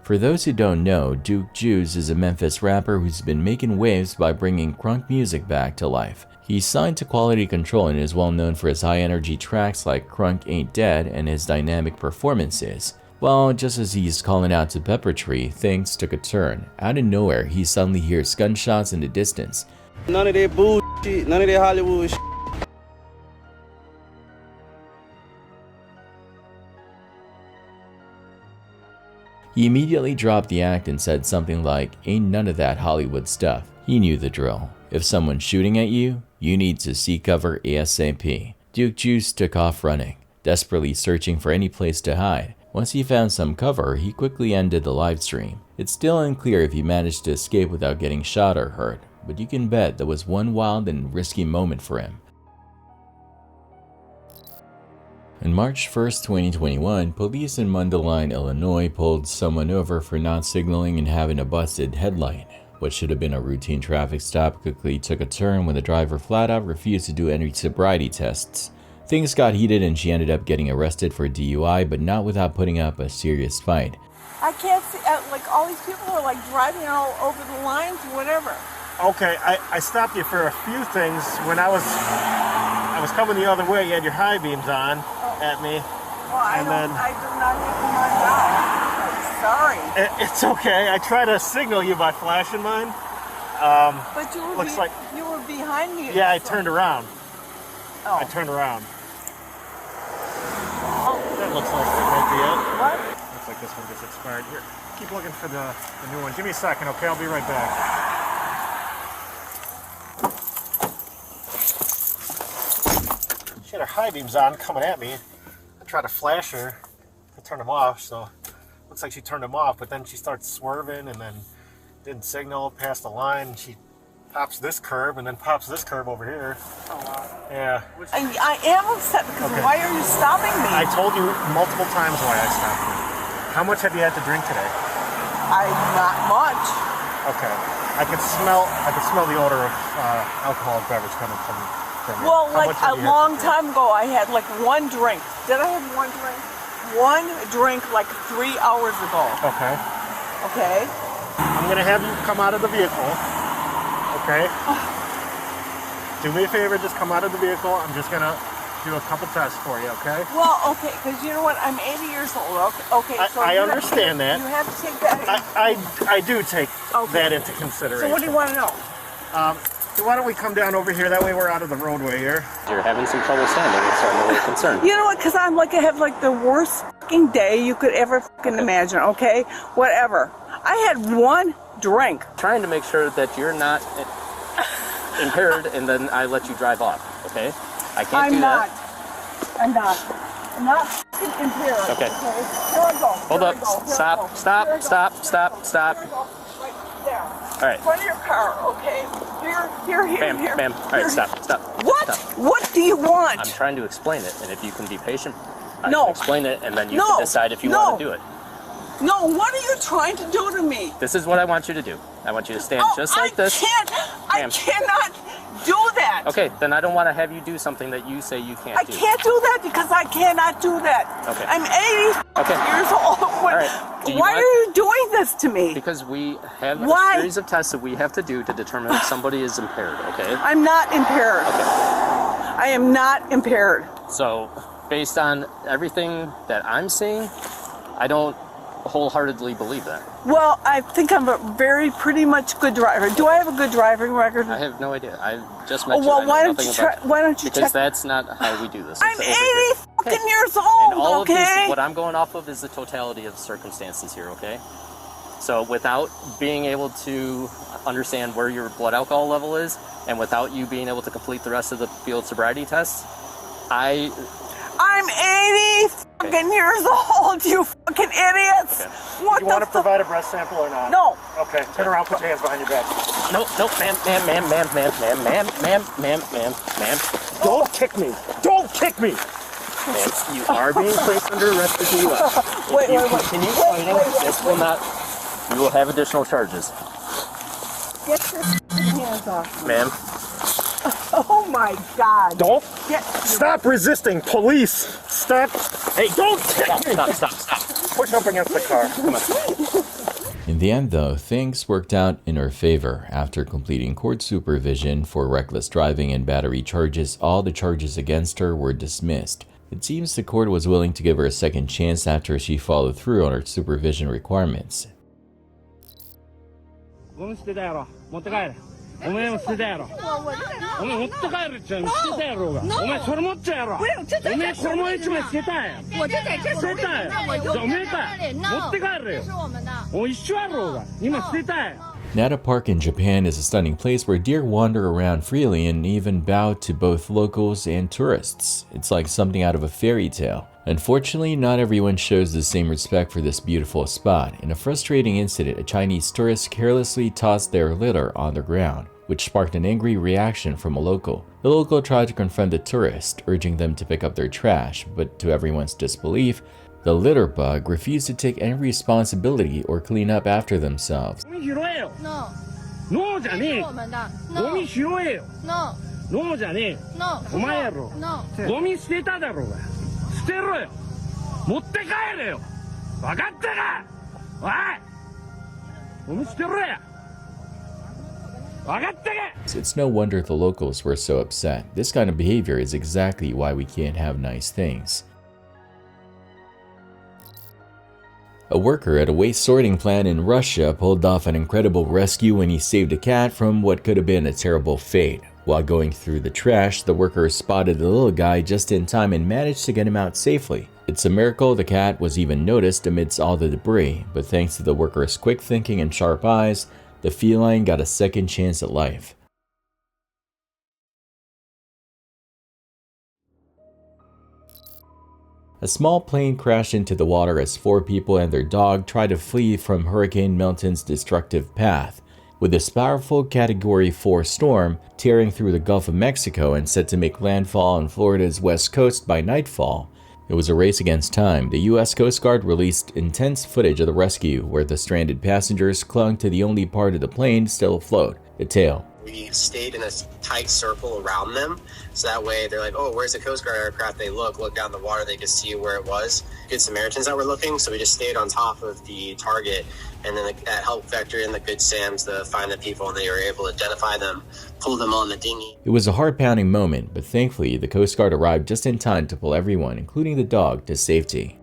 For those who don't know, Duke Juice is a Memphis rapper who's been making waves by bringing crunk music back to life. He's signed to Quality Control and is well known for his high-energy tracks like Crunk Ain't Dead and his dynamic performances. Well, just as he's calling out to Pepper Tree, things took a turn. Out of nowhere, he suddenly hears gunshots in the distance. None of that bullshit, none of that Hollywood shit. He immediately dropped the act and said something like, "Ain't none of that Hollywood stuff." He knew the drill. If someone's shooting at you, you need to seek cover ASAP. Duke Juice took off running, desperately searching for any place to hide. Once he found some cover, he quickly ended the live stream. It's still unclear if he managed to escape without getting shot or hurt, but you can bet that was one wild and risky moment for him. On March 1st, 2021, police in Mundelein, Illinois pulled someone over for not signaling and having a busted headlight. What should have been a routine traffic stop quickly took a turn when the driver flat out refused to do any sobriety tests. Things got heated and she ended up getting arrested for DUI, but not without putting up a serious fight. I can't see, like all these people are like driving all over the lines or whatever. Okay, I stopped you for a few things. When I was coming the other way, you had your high beams on at me. Well, I did not even my job. I'm sorry. It's okay. I try to signal you by flashing mine. But you were, like you were behind me. Yeah, I turned around. Oh. I turned around. Oh, that looks like it might be it. What? Looks like this one gets expired. Here, keep looking for the new one. Give me a second, okay? I'll be right back. She had her high beams on coming at me. I tried to flash her to turn them off, so looks like she turned them off, but then she starts swerving and then didn't signal past the line. She pops this curb and then pops this curb over here. Oh, wow. Yeah. I am upset because why are you stopping me? I told you multiple times why I stopped you. How much have you had to drink today? Not much. Okay. I could smell the odor of alcoholic beverage coming from you. Well, like a long time ago, I had like one drink. Did I have one drink? One drink like 3 hours ago. Okay. Okay. I'm gonna have you come out of the vehicle. Okay. Do me a favor, just come out of the vehicle. I'm just gonna do a couple tests for you, okay? Well, okay, because you know what? I'm 80 years old. Okay. So I understand that. You have to take that. I do take that into consideration. So what do you want to know? So why don't we come down over here? That way we're out of the roadway here. You're having some trouble standing. It's starting to really concern. You know what? Because I have like the worst fucking day you could ever fucking imagine. Okay, whatever. I had one drink. Trying to make sure that you're not impaired, and then I let you drive off. Okay? I can't do that. I'm not. I'm not fucking impaired. Okay. Here I go. Hold up. Stop. There. All right. In front of your car, okay? Here. Bam. All right, stop. What? Stop. What do you want? I'm trying to explain it, and if you can be patient, I No. can explain it, and then you can decide if you want to do it. No, what are you trying to do to me? This is what I want you to do. I want you to stand just like this. I cannot do that. Okay, then I don't want to have you do something that you say you can't do. I can't do that because I cannot do that. Okay. I'm 80 years old. All right. Why are you doing this to me? Because we have Why? a series of tests that we have to do to determine if somebody is impaired, okay? I'm not impaired. Okay. I am not impaired. So, based on everything that I'm seeing, I don't wholeheartedly believe that. Well, I think I'm a pretty much good driver. Do I have a good driving record? I have no idea. I just met you. Well, I know why don't nothing you try? about Why don't you Because check? that's not how we do this. I'm It's over here. 80 fucking years old. And all Okay. of these, what I'm going off of is the totality of circumstances here, okay? So without being able to understand where your blood alcohol level is, and without you being able to complete the rest of the field sobriety tests, I'm 80 fucking years old, you fucking idiots. Okay. What You the want to provide a breath sample or not? No. Okay, turn around, put your hands behind your back. No, ma'am. Don't kick me. Don't kick me. Ma'am, you are being placed under arrest if you If Wait, you wait, wait. continue fighting, this will not, you will have additional charges. Get your fucking hands off. Ma'am. Oh my God. Don't. Stop resisting, police. Stop. Hey, don't kick me. Stop. Push up against the car. Come on. In the end, though, things worked out in her favor. After completing court supervision for reckless driving and battery charges, all the charges against her were dismissed. It seems the court was willing to give her a second chance after she followed through on her supervision requirements. ゴミ捨てたやろ。持って帰れ。お前も捨てたやろ。お前持って帰るっちゃうの捨てたやろうが。お前それ持っちゃうやろ。お前この一枚捨てたやん。捨てたやん。じゃあお前か。持って帰れよ。もう一緒やろうが。今捨てたやん。 Nata Park in Japan is a stunning place where deer wander around freely and even bow to both locals and tourists. It's like something out of a fairy tale. Unfortunately, not everyone shows the same respect for this beautiful spot. In a frustrating incident, a Chinese tourist carelessly tossed their litter on the ground, which sparked an angry reaction from a local. The local tried to confront the tourist, urging them to pick up their trash, but to everyone's disbelief, the litter bug refused to take any responsibility or clean up after themselves. No. No じゃねえ。ゴミ拾えよ。No じゃねえ。お前やろ。ゴミ捨てただろうが。捨てろよ。持って帰れよ。分かったか。おい。ゴミ捨てろや。分かったか。 It's no wonder the locals were so upset. This kind of behavior is exactly why we can't have nice things. A worker at a waste sorting plant in Russia pulled off an incredible rescue when he saved a cat from what could have been a terrible fate. While going through the trash, the worker spotted the little guy just in time and managed to get him out safely. It's a miracle the cat was even noticed amidst all the debris, but thanks to the worker's quick thinking and sharp eyes, the feline got a second chance at life. A small plane crashed into the water as 4 people and their dog tried to flee from Hurricane Milton's destructive path. With this powerful Category 4 storm tearing through the Gulf of Mexico and set to make landfall on Florida's west coast by nightfall, it was a race against time. The U.S. Coast Guard released intense footage of the rescue where the stranded passengers clung to the only part of the plane still afloat, the tail. We stayed in a tight circle around them, so that way they're like, oh, where's the Coast Guard aircraft? They look down the water, they could see where it was. Good Samaritans that were looking, so we just stayed on top of the target, and then that helped vector in the good SAMs to find the people, and they were able to identify them, pull them on the dinghy. It was a heart-pounding moment, but thankfully the Coast Guard arrived just in time to pull everyone, including the dog, to safety.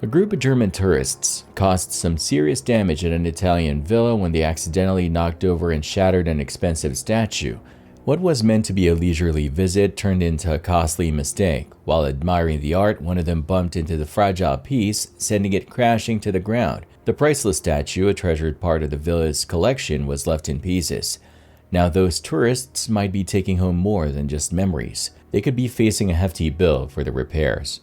A group of German tourists caused some serious damage at an Italian villa when they accidentally knocked over and shattered an expensive statue. What was meant to be a leisurely visit turned into a costly mistake. While admiring the art, one of them bumped into the fragile piece, sending it crashing to the ground. The priceless statue, a treasured part of the villa's collection, was left in pieces. Now those tourists might be taking home more than just memories. They could be facing a hefty bill for the repairs.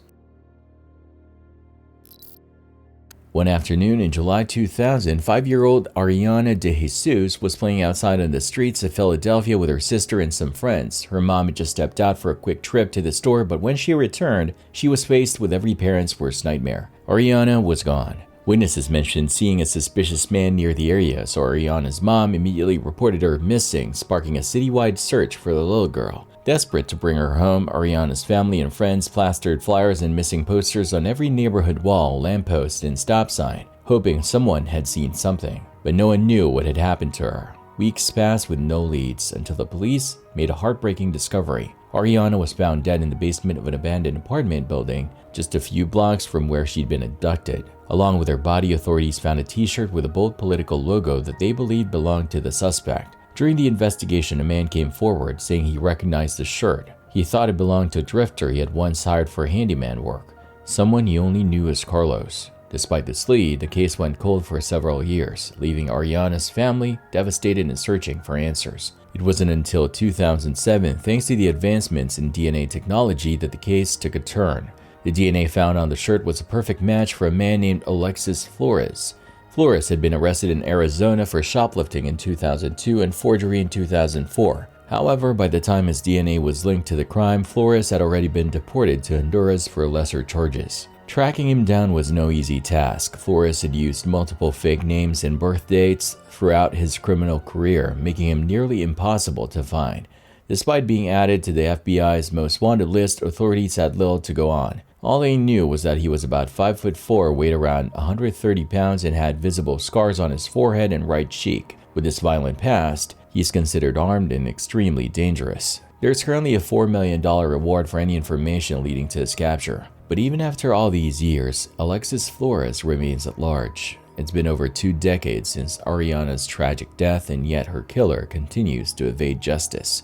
One afternoon in July 2000, 5-year-old Ariana De Jesus was playing outside on the streets of Philadelphia with her sister and some friends. Her mom had just stepped out for a quick trip to the store, but when she returned, she was faced with every parent's worst nightmare. Ariana was gone. Witnesses mentioned seeing a suspicious man near the area, so Ariana's mom immediately reported her missing, sparking a citywide search for the little girl. Desperate to bring her home, Ariana's family and friends plastered flyers and missing posters on every neighborhood wall, lamppost, and stop sign, hoping someone had seen something. But no one knew what had happened to her. Weeks passed with no leads until the police made a heartbreaking discovery. Ariana was found dead in the basement of an abandoned apartment building just a few blocks from where she'd been abducted. Along with her body, authorities found a t-shirt with a bold political logo that they believed belonged to the suspect. During the investigation, a man came forward saying he recognized the shirt. He thought it belonged to a drifter he had once hired for handyman work, someone he only knew as Carlos. Despite this lead, the case went cold for several years, leaving Ariana's family devastated and searching for answers. It wasn't until 2007, thanks to the advancements in DNA technology, that the case took a turn. The DNA found on the shirt was a perfect match for a man named Alexis Flores. Flores had been arrested in Arizona for shoplifting in 2002 and forgery in 2004. However, by the time his DNA was linked to the crime, Flores had already been deported to Honduras for lesser charges. Tracking him down was no easy task. Flores had used multiple fake names and birth dates throughout his criminal career, making him nearly impossible to find. Despite being added to the FBI's most wanted list, authorities had little to go on. All they knew was that he was about 5'4", weighed around 130 pounds, and had visible scars on his forehead and right cheek. With this violent past, he's considered armed and extremely dangerous. There's currently a $4 million reward for any information leading to his capture. But even after all these years, Alexis Flores remains at large. It's been over 2 decades since Ariana's tragic death, and yet her killer continues to evade justice.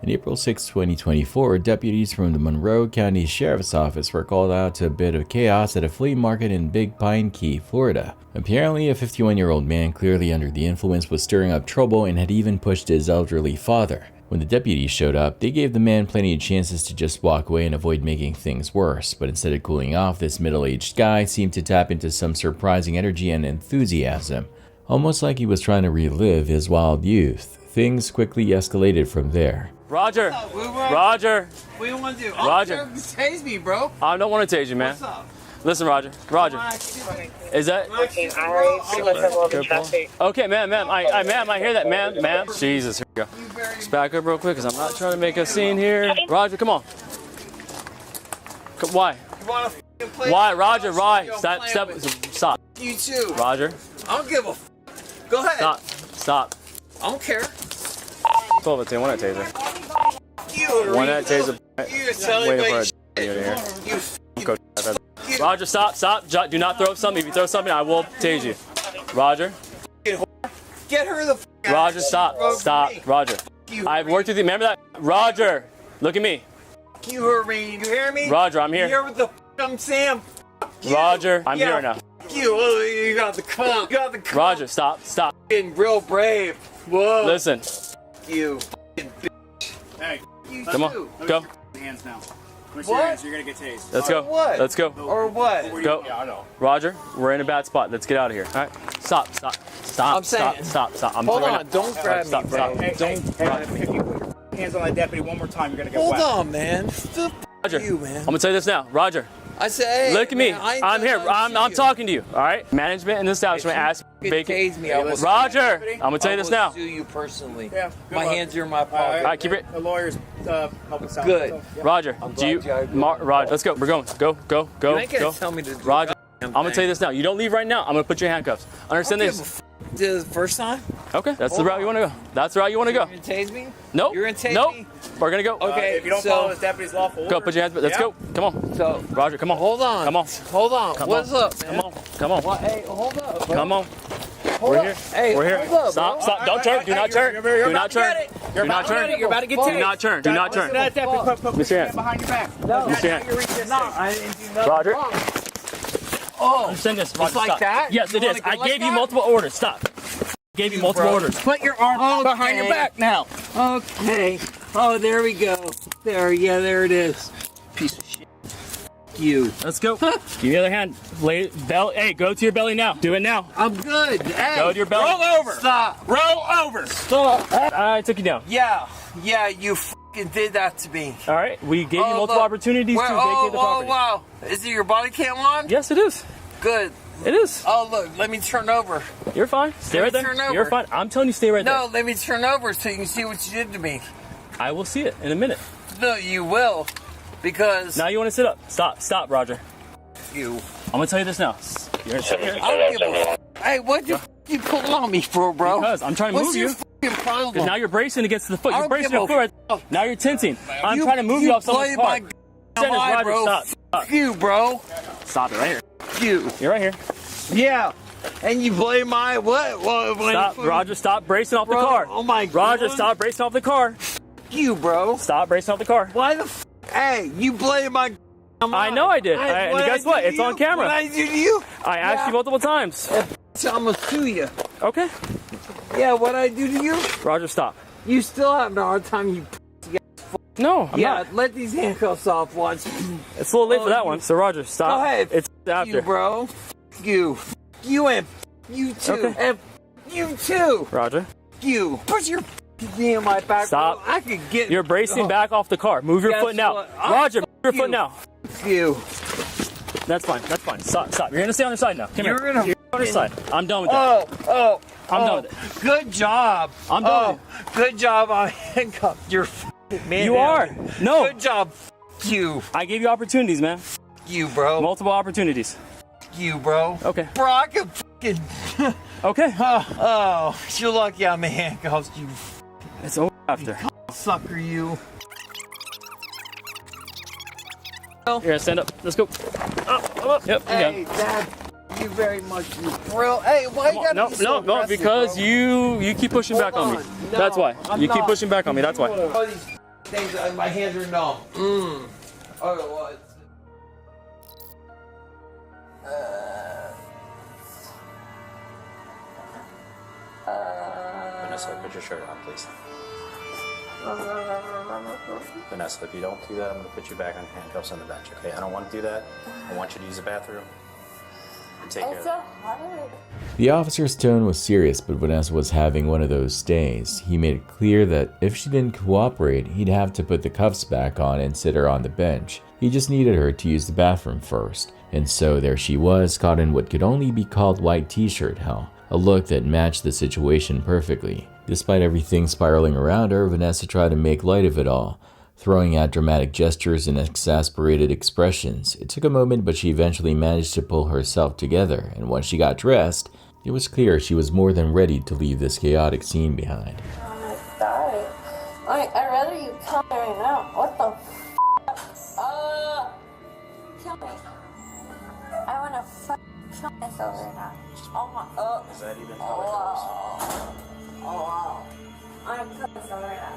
On April 6, 2024, deputies from the Monroe County Sheriff's Office were called out to a bit of chaos at a flea market in Big Pine Key, Florida. Apparently, a 51-year-old man clearly under the influence was stirring up trouble and had even pushed his elderly father. When the deputies showed up, they gave the man plenty of chances to just walk away and avoid making things worse, but instead of cooling off, this middle-aged guy seemed to tap into some surprising energy and enthusiasm, almost like he was trying to relive his wild youth. Things quickly escalated from there. Roger. Roger. What do you want to do? Roger. Tase me, bro. I don't want to tase you, man. What's up? Listen, Roger. Roger. Is that? Okay, ma'am. I hear that, ma'am. Jesus, here we go. Just back up real quick, because I'm not trying to make a scene here. Roger, come on. Why? You want to play? Why, Roger? Why? Stop. You too. Roger. I don't give a. Go ahead. Stop. I don't care. 12 of 10. One at taser. You. One at taser. Waiting for a here. Roger, stop. Do not throw something. If you throw something, I will tase you. Roger. Get her the. Roger, stop. Roger. I've worked with you. Remember that? Roger, look at me. You heard me. You hear me? Roger, I'm here. You hear what the I'm saying? Roger, I'm here now. You got the cum. You got the cum. Roger, stop. Being real brave. Whoa. Listen. You bitch. Hey. Come on. Go. Hands now. What? You're gonna get tased. Let's go. What? Let's go. Or what? Go. Yeah, I know. Roger, we're in a bad spot. Let's get out of here. All right. Stop. I'm saying. Stop. Hold on. Don't grab me, bro. Hey, if you put your hands on that deputy one more time, you're gonna get Hold whacked. on, man. Roger, you, man. I'm gonna tell you this now. Roger. I say, hey, look at me. Man, I'm here. I'm talking to you. All right. Management in the establishment asked tase me. I will Roger, I'm gonna tell you this now. Sue you personally. Yeah, my hands are in my pocket. All right, keep it. The lawyers help us out. Good. So, yeah. Roger, Roger, let's go. We're going. Go. You ain't gonna tell me to do Roger, I'm gonna tell you this now. You don't leave right now. I'm gonna put you in handcuffs. Understand this? The first time? Okay, that's the route you want to go. That's the route you want to go. You're gonna tase me? Nope. You're gonna tase me? We're gonna go. Okay. If you don't follow this deputy's lawful order. Go. Put your hands. Let's go. Come on. So Roger, come on. Hold on. Come on. Hold on. What's up, man? Come on. Hey, hold up. Bro. Come on. We're here. Hey, we're here. Hold up, Stop. Don't turn. Do not turn. Do not turn. You're about to get tased. Do not turn. Do not turn. That deputy put your hand behind your back. No. Put your hand. I didn't do nothing Roger. wrong. Oh. Understand this. Roger, It's like stop. that? Yes, it You is. wanna I go like gave you that? multiple orders. Stop. Gave you multiple orders. Put your arm behind your back now. Okay. Oh, there we go. There it is. Piece of shit. You. Let's go. Give me the other hand. Hey, go to your belly now. Do it now. I'm good. Hey. Go to your belly. Roll over. Stop. Roll over. Stop. I took you down. Yeah, you fucking did that to me. All right. We gave you multiple opportunities to vacate the property. Oh, wow. Is it your body cam on? Yes, it is. Good. It is. Oh, look, let me turn over. You're fine. Stay right there. Turn over. You're fine. I'm telling you, stay right there. No, let me turn over so you can see what you did to me. I will see it in a minute. No, you will, because... Now you want to sit up. Stop, Roger. You. I'm going to tell you this now. You're going to sit here. I don't give a Hey, what the you pulling on me for, bro? Because I'm trying to move you. What's your fucking problem? Because now you're bracing against the foot. I You're don't bracing give your foot right. Now you're tensing. I'm trying to move you off someone's car. Eye, bro. Stop. You, bro. Stop it right here. You. You're right here. Yeah. And you blame my what? Stop, Roger. Stop bracing off the car. Oh my God. Roger, stop bracing off the car. You, bro. Stop bracing off the car. Why the Hey, you blame my I know I did. And guess what? It's on camera. What I do to you? I asked you multiple times. I'm gonna sue you. Okay. Yeah, what I do to you? Roger, stop. You still having a hard time, you No, I'm not. Let these handcuffs off once. It's a little late for that one, so Roger, stop. Go ahead. It's after. You, bro. You. You and you too. Okay. And you too. Roger. You. Put your knee on my back. Stop. Bro. I could get. You're bracing back off the car. Move your Guess foot now. what? Roger, move your foot now. You. That's fine. That's fine. Stop. You're gonna stay on your side now. Come here. You're gonna. On your side. I'm done with that. I'm done with it. Good job. I'm done with it. Good job. I handcuffed your man. You are. No. Good job. You. I gave you opportunities, man. You, bro. Multiple opportunities. You, bro. Okay. Bro, I could fucking. Okay. You're lucky I'm in handcuffs, you. It's over after. Sucker, you. You're gonna stand up. Let's go. Up. Yep. Hey, Dad. You very much, you thrill. Hey, why you gotta be so No, aggressive, because bro? you keep pushing back on me. No, That's why. I'm You keep not. pushing back on me. That's why. All these things, my hands are numb. Otherwise. Vanessa, put your shirt on, please. Vanessa, if you don't do that, I'm going to put you back on handcuffs on the bench, okay? I don't want to do that. I want you to use the bathroom and take care of it. The officer's tone was serious, but Vanessa was having one of those days. He made it clear that if she didn't cooperate, he'd have to put the cuffs back on and sit her on the bench. He just needed her to use the bathroom first. And so there she was, caught in what could only be called white t-shirt hell, a look that matched the situation perfectly. Despite everything spiraling around her, Vanessa tried to make light of it all, throwing out dramatic gestures and exasperated expressions. It took a moment, but she eventually managed to pull herself together, and once she got dressed, it was clear she was more than ready to leave this chaotic scene behind. Sorry. I'd rather you come here right now. What the kill me. I wanna kill myself right now. Oh my, Is that even how it goes? Oh wow. I'm killing myself right now.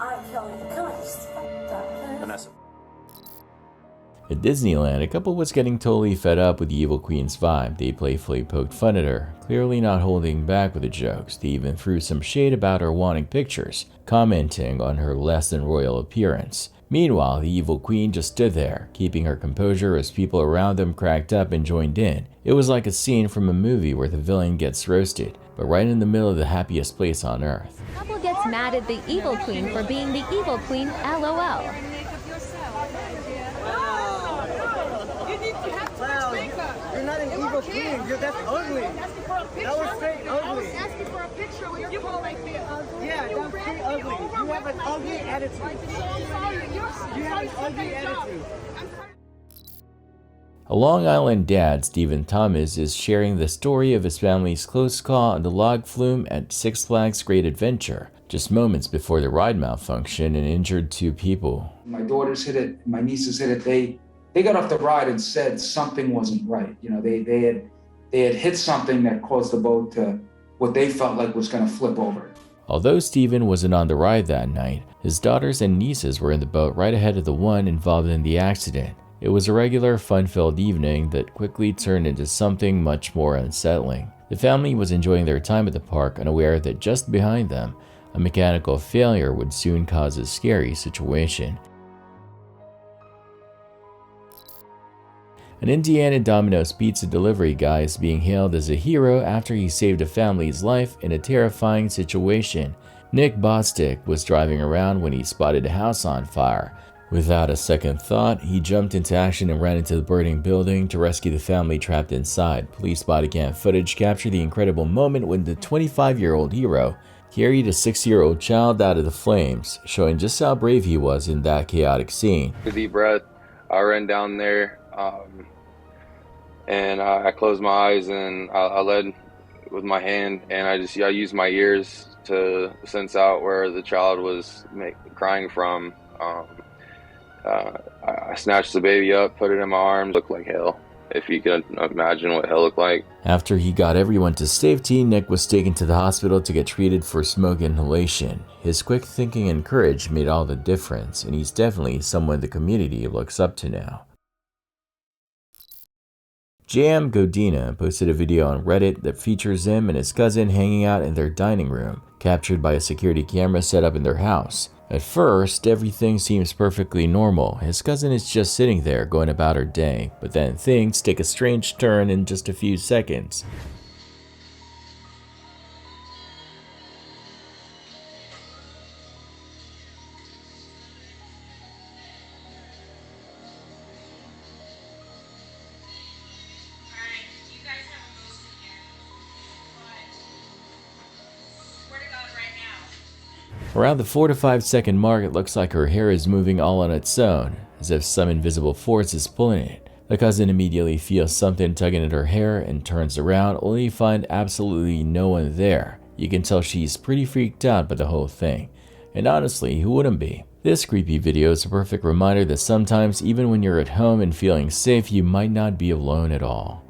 I'm killing myself. Vanessa. At Disneyland, a couple was getting totally fed up with the Evil Queen's vibe. They playfully poked fun at her, clearly not holding back with the jokes. They even threw some shade about her wanting pictures, commenting on her less than royal appearance. Meanwhile, the Evil Queen just stood there, keeping her composure as people around them cracked up and joined in. It was like a scene from a movie where the villain gets roasted, but right in the middle of the happiest place on earth. Couple gets mad at the Evil Queen for being the Evil Queen, LOL. You're not an evil queen. That's ugly. That was straight ugly. I was asking for a picture with your phone like this. Yeah, that's straight ugly. You have an ugly attitude. You have an ugly attitude. A Long Island dad, Stephen Thomas, is sharing the story of his family's close call on the log flume at Six Flags Great Adventure, just moments before the ride malfunctioned and injured 2 people. My daughters hit it, my nieces hit it. They got off the ride and said something wasn't right. You know, they had hit something that caused the boat to what they felt like was going to flip over. Although Stephen wasn't on the ride that night, his daughters and nieces were in the boat right ahead of the one involved in the accident. It was a regular, fun-filled evening that quickly turned into something much more unsettling. The family was enjoying their time at the park, unaware that just behind them, a mechanical failure would soon cause a scary situation. An Indiana Domino's pizza delivery guy is being hailed as a hero after he saved a family's life in a terrifying situation. Nick Bostic was driving around when he spotted a house on fire. Without a second thought, he jumped into action and ran into the burning building to rescue the family trapped inside. Police body cam footage captured the incredible moment when the 25-year-old hero carried a 6-year-old child out of the flames, showing just how brave he was in that chaotic scene. A deep breath, I ran down there, and I closed my eyes and I led with my hand, and I used my ears to sense out where the child was crying from. I snatched the baby up, put it in my arms. Looked like hell, if you can imagine what hell looked like. After he got everyone to safety, Nick was taken to the hospital to get treated for smoke inhalation. His quick thinking and courage made all the difference, and he's definitely someone the community looks up to now. JM Godina posted a video on Reddit that features him and his cousin hanging out in their dining room, captured by a security camera set up in their house. At first, everything seems perfectly normal. His cousin is just sitting there going about her day, but then things take a strange turn in just a few seconds. Around the 4 to 5 second mark, it looks like her hair is moving all on its own, as if some invisible force is pulling it. The cousin immediately feels something tugging at her hair and turns around, only to find absolutely no one there. You can tell she's pretty freaked out by the whole thing. And honestly, who wouldn't be? This creepy video is a perfect reminder that sometimes, even when you're at home and feeling safe, you might not be alone at all.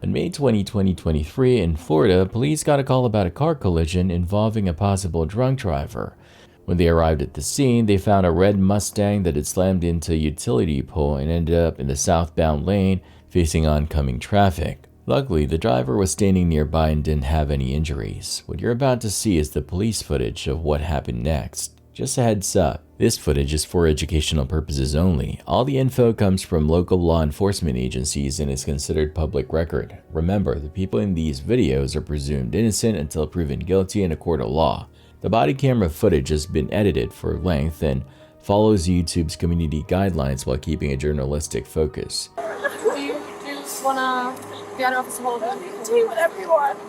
On May 20, 2023, in Florida, police got a call about a car collision involving a possible drunk driver. When they arrived at the scene, they found a red Mustang that had slammed into a utility pole and ended up in the southbound lane facing oncoming traffic. Luckily, the driver was standing nearby and didn't have any injuries. What you're about to see is the police footage of what happened next. Just a heads up, this footage is for educational purposes only. All the info comes from local law enforcement agencies and is considered public record. Remember, the people in these videos are presumed innocent until proven guilty in a court of law. The body camera footage has been edited for length and follows YouTube's community guidelines while keeping a journalistic focus. Do you just wanna be out of office hold on? Do whatever you want.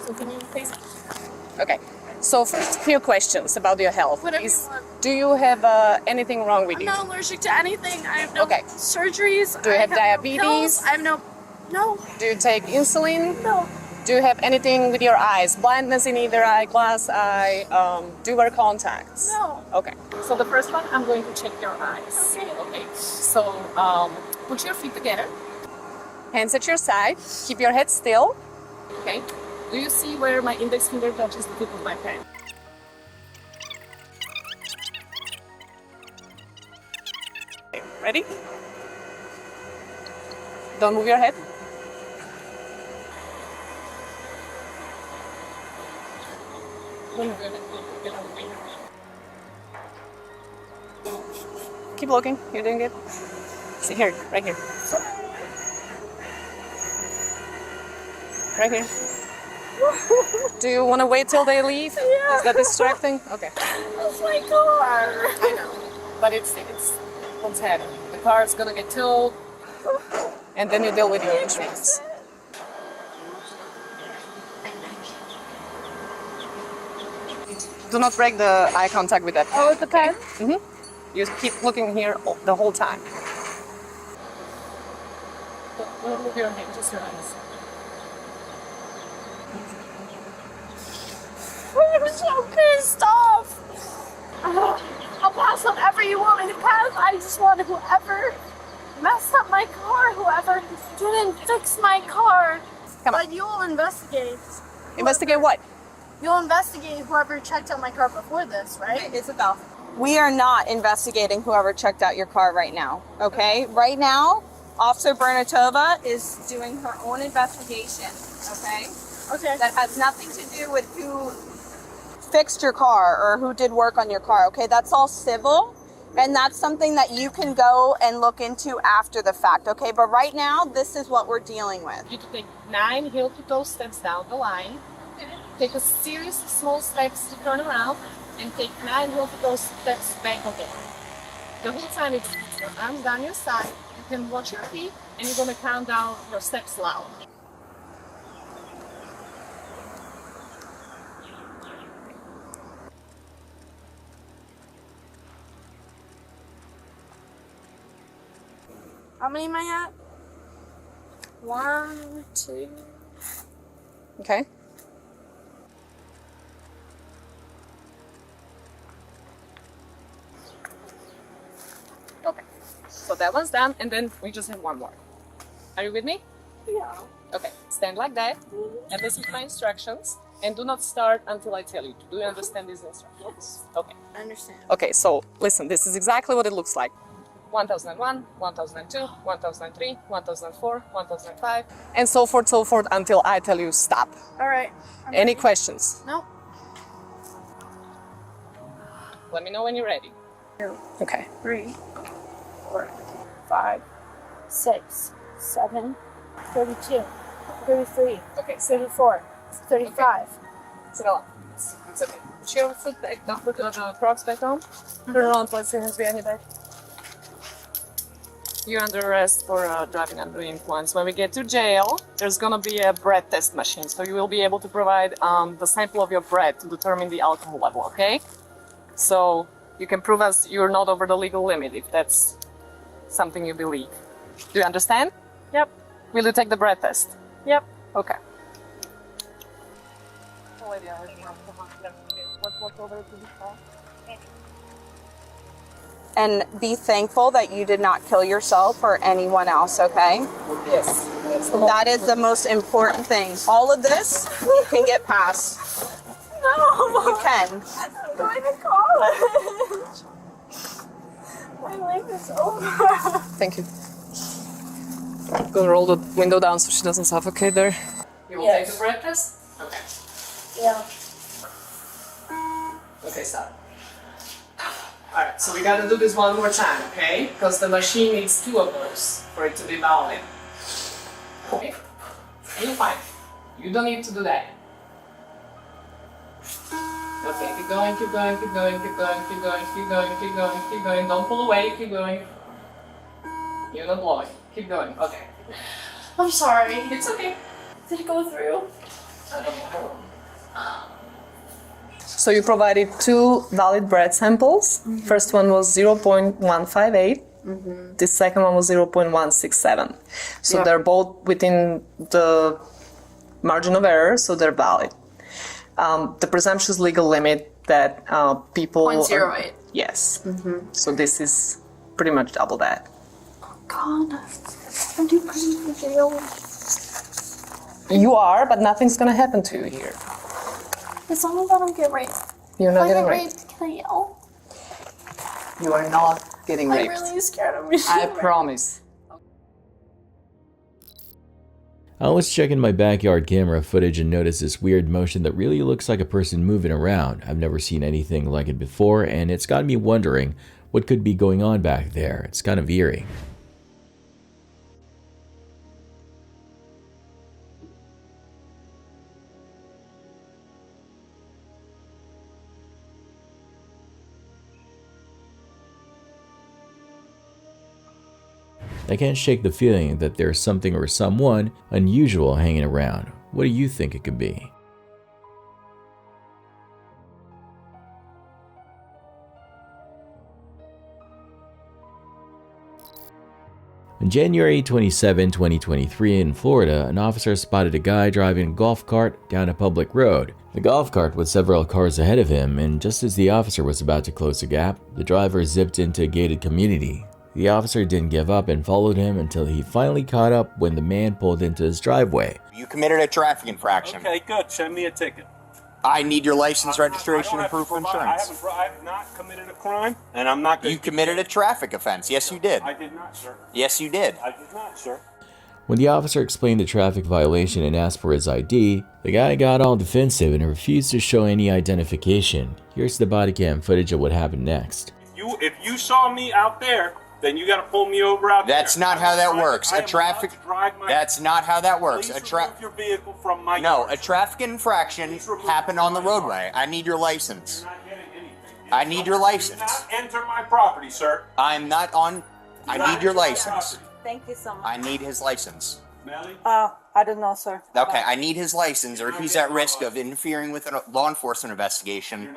So can you please? Okay. So first, few questions about your health. Do you have anything wrong with you? I'm not allergic to anything. I have no surgeries. Do you have diabetes? Pills. I have no. Do you take insulin? No. Do you have anything with your eyes? Blindness in either eye, glass eye? Do you wear contacts? No. Okay. So the first one, I'm going to check your eyes. Okay. So put your feet together. Hands at your side. Keep your head still. Okay. Do you see where my index finger touches the tip of my pen? Okay, ready? Don't move your head. Keep looking. You're doing good. See here, right here. Right here. Do you want to wait till they leave? Yeah. Is that distracting? Okay. That's my car. I know, but it's what's happening. The car is gonna get towed, and then you deal with your insurance. Do not break the eye contact with that pen. Oh, with the pen? Mm-hmm. You keep looking here the whole time. Don't move your hand, just your eyes. I'm so pissed off. I'll pass whatever you want me to pass. I just want whoever messed up my car, whoever didn't fix my car. Come on. But you'll investigate. Investigate what? You'll investigate whoever checked out my car before this, right? Isabel. We are not investigating whoever checked out your car right now, okay? Right now, Officer Bernatova is doing her own investigation, okay? Okay. That has nothing to do with who fixed your car or who did work on your car, okay? That's all civil, and that's something that you can go and look into after the fact, okay? But right now, this is what we're dealing with. You take 9 heel-to-toe steps down the line. Take a series of small steps to turn around and take 9 of those steps back again. The whole time it's your arms down your side. You can watch your feet and you're going to count down your steps loud. How many am I at? 1, 2. Okay. Okay. So that one's done, and then we just have one more. Are you with me? Yeah. Okay, stand like that, and this is my instructions, and do not start until I tell you to. Do you understand these instructions? Okay. I understand. Okay, so listen, this is exactly what it looks like. 1001, 1002, 1003, 1004, 1005, and so forth until I tell you stop. All right. Any questions? No. Let me know when you're ready. 2, Okay. 3, 4, 5, 6, 7, 32, 33, Okay. 34, 35. Sit down. It's okay. Put your foot back down. Put the Crocs back on. Turn around, place your hands behind your back. You're under arrest for driving under the influence. When we get to jail, there's gonna be a breath test machine, so you will be able to provide the sample of your breath to determine the alcohol level, okay? So you can prove us you're not over the legal limit if that's something you believe. Do you understand? Yep. Will you take the breath test? Yep. Okay. And be thankful that you did not kill yourself or anyone else, okay? Yes. That is the most important thing. All of this, you can get past. No. You can. I'm going to college. My life is over. Thank you. I'm gonna roll the window down so she doesn't suffocate there. You will take the breath test? Okay. Yeah. Okay, stop. Alright, so we gotta do this one more time, okay? Because the machine needs 2 of those for it to be valid. Okay? You're fine. You don't need to do that. Okay, keep going, keep going, keep going, keep going, keep going, keep going, keep going, keep going. Don't pull away, keep going. You're not blowing. Keep going, okay. I'm sorry. It's okay. Did it go through? I don't know. So you provided 2 valid breath samples. First one was 0.158. The second one was 0.167. So they're both within the margin of error, so they're valid. The presumptuous legal limit that people... 0.08. Yes. So this is pretty much double that. God, I'm too busy for jail. You are, but nothing's gonna happen to you here. As long as I don't get raped. You're not if I getting get raped. Can I yell? You are not getting raped. I'm really scared of me. I promise. I was checking my backyard camera footage and noticed this weird motion that really looks like a person moving around. I've never seen anything like it before, and it's got me wondering what could be going on back there. It's kind of eerie. I can't shake the feeling that there's something or someone unusual hanging around. What do you think it could be? On January 27, 2023 in Florida, an officer spotted a guy driving a golf cart down a public road. The golf cart was several cars ahead of him, and just as the officer was about to close the gap, the driver zipped into a gated community. The officer didn't give up and followed him until he finally caught up when the man pulled into his driveway. You committed a traffic infraction. Okay, good. Send me a ticket. I need your license, registration, and proof of insurance. I have not committed a crime, and I'm not going to... You committed a traffic offense. Yes, you did. I did not, sir. Yes, you did. I did not, sir. When the officer explained the traffic violation and asked for his ID, the guy got all defensive and refused to show any identification. Here's the body cam footage of what happened next. If you saw me out there then you got to pull me over out That's there. not how that works. I A am traffic. allowed to drive my- That's not how that works. Please remove your vehicle from my No, yard. a traffic infraction happened on the roadway. I need your license. You're not getting anything. I need your license. Do not enter my property, sir. I'm not on. I need your license. Thank you so much. I need his license. I don't know, sir. Okay, I need his license, or he's at risk of interfering with a law enforcement investigation.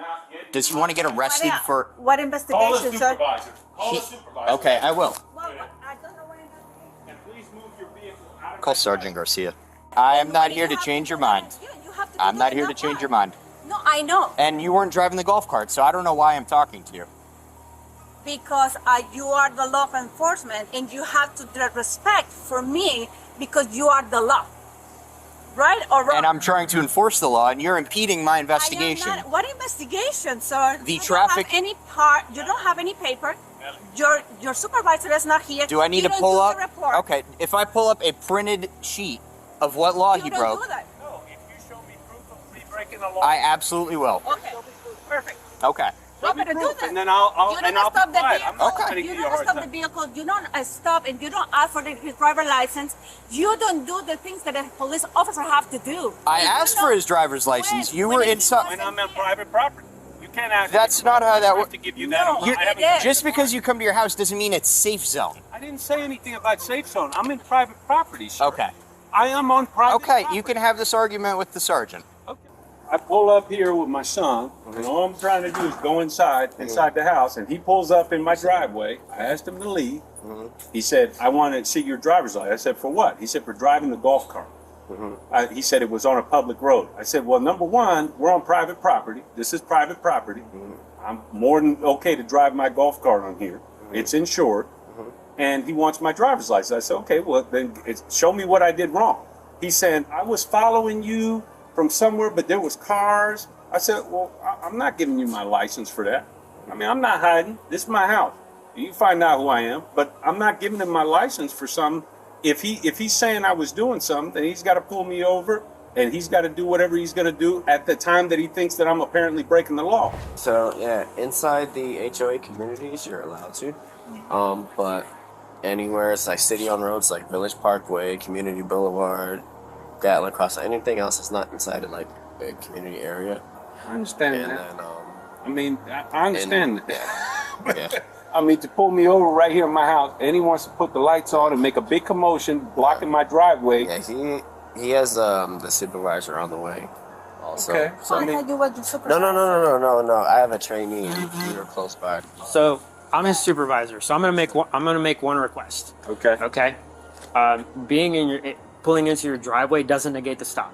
Does he want to get arrested for? What Call the investigation, sir? supervisor. Call the supervisor. Okay, I will. And please move your vehicle out of Call Sergeant Garcia. I am not here to change your mind. I'm not here to change your mind. No, I know. And you weren't driving the golf cart, so I don't know why I'm talking to you. Because you are the law enforcement and you have to get respect for me because you are the law. Right or wrong? And I'm trying to enforce the law, and you're impeding my investigation. What investigation, sir? The You traffic- Don't have any you don't have any paper. Your supervisor is not here. Do I need You to don't pull do up? the report. Okay, if I pull up a printed sheet of what law You he don't broke, do that. No, if you show me proof of me breaking the law, I absolutely will. Okay, perfect. Okay. I'm gonna do proof, that. and then I'll You and don't I'll be stop the quiet. I'm vehicle. not going to You give you a don't hard stop the time. vehicle. You don't stop and you don't ask for his driver license. You don't do the things that a police officer have to do. I And you asked know- for his driver's license. You when were he inside. When I'm on private property, you can't ask. That's not how that I have works. to give you that. You're- I haven't- Just because you come to your house doesn't mean it's safe zone. I didn't say anything about safe zone. I'm in private property, sir. Okay. I am on private Okay, property. you can have this argument with the sergeant. I pull up here with my son, and all I'm trying to do is go inside the house, and he pulls up in my driveway. I asked him to leave. He said, I want to see your driver's license. I said, for what? He said, for driving the golf cart. He said it was on a public road. I said, well, number one, we're on private property. This is private property. I'm more than okay to drive my golf cart on here. It's insured. And he wants my driver's license. I said, okay, well, then show me what I did wrong. He's saying, I was following you from somewhere, but there was cars. I said, well, I'm not giving you my license for that. I mean, I'm not hiding. This is my house. You can find out who I am, but I'm not giving him my license for some. If he's saying I was doing something, then he's got to pull me over, and he's got to do whatever he's going to do at the time that he thinks that I'm apparently breaking the law. So yeah, inside the HOA communities, you're allowed to, but anywhere it's like city-owned roads like Village Parkway, Community Boulevard, Gatlin Cross, anything else that's not inside of like a community area. I understand And that. then, I mean, I understand that. yeah. I mean, to pull me over right here in my house, and he wants to put the lights on and make a big commotion, blocking my driveway. Yeah, he has the supervisor on the way. Also. Okay. So, I thought you were the supervisor. No. I have a trainee. We were close by. So I'm his supervisor. So I'm gonna make one request. Okay. Okay. Pulling into your driveway doesn't negate the stop.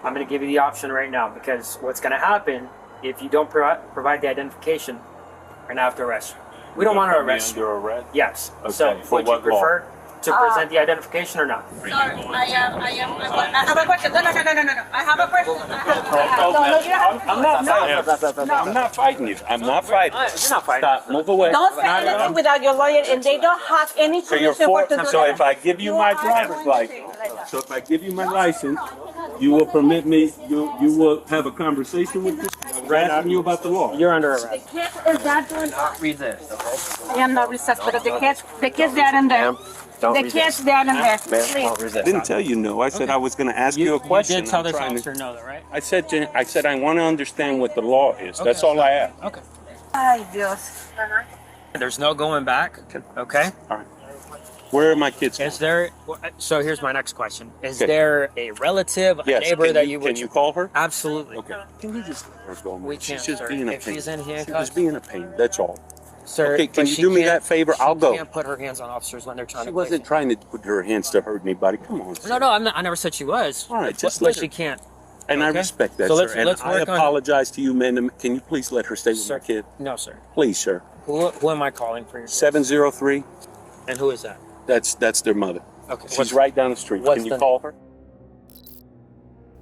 I'm gonna give you the option right now because what's gonna happen if you don't provide the identification, we're gonna have to arrest you. We don't want to arrest you. Under arrest? Yes. Okay. So For would you what law? prefer to present the identification or not? Sorry, I have a question. No. I have a question. I'm not fighting you. I'm not fighting. You're not fighting. Stop. Move away. Don't say anything without your lawyer, and they don't have any So you're solution for to do so that. if I give you my driver's license, you will permit me. You will have a conversation with me. I'm asking you about the law. You're under The arrest. kid is that doing? Resist, okay? I am not resist, but the kids there in there. Don't The resist. kids there in there. I didn't tell you no. I said I was going to ask you a question. You did tell I'm this trying officer no, though, right? I said I want to understand what the law is. That's all I ask. Okay. Ay, Dios. There's no going back. Okay. All right. Where are my kids? Is there? So here's my next question: Is Okay. there a relative, a Yes. neighbor Can that you would? Can you call her? Absolutely. Okay. Can we just let her go? We She's can't, just sir. being a If pain. she's in She's handcuffs, just being a pain. That's all. sir. Okay. Can but you she do me can't- that favor? I'll She go. can't put her hands on officers when they're trying She to. wasn't trying to put her hands to hurt anybody. Come on. No, no, I never said she was. All right, just but let her. she can't. And I Okay. respect that, So sir. let's And I work on- apologize to you, man. Can you please let her stay with my kid? No, sir. Please, sir. Who am I calling for you? 703. And who is that? That's their mother. Okay. She's right down the street. what's Can you the- call her?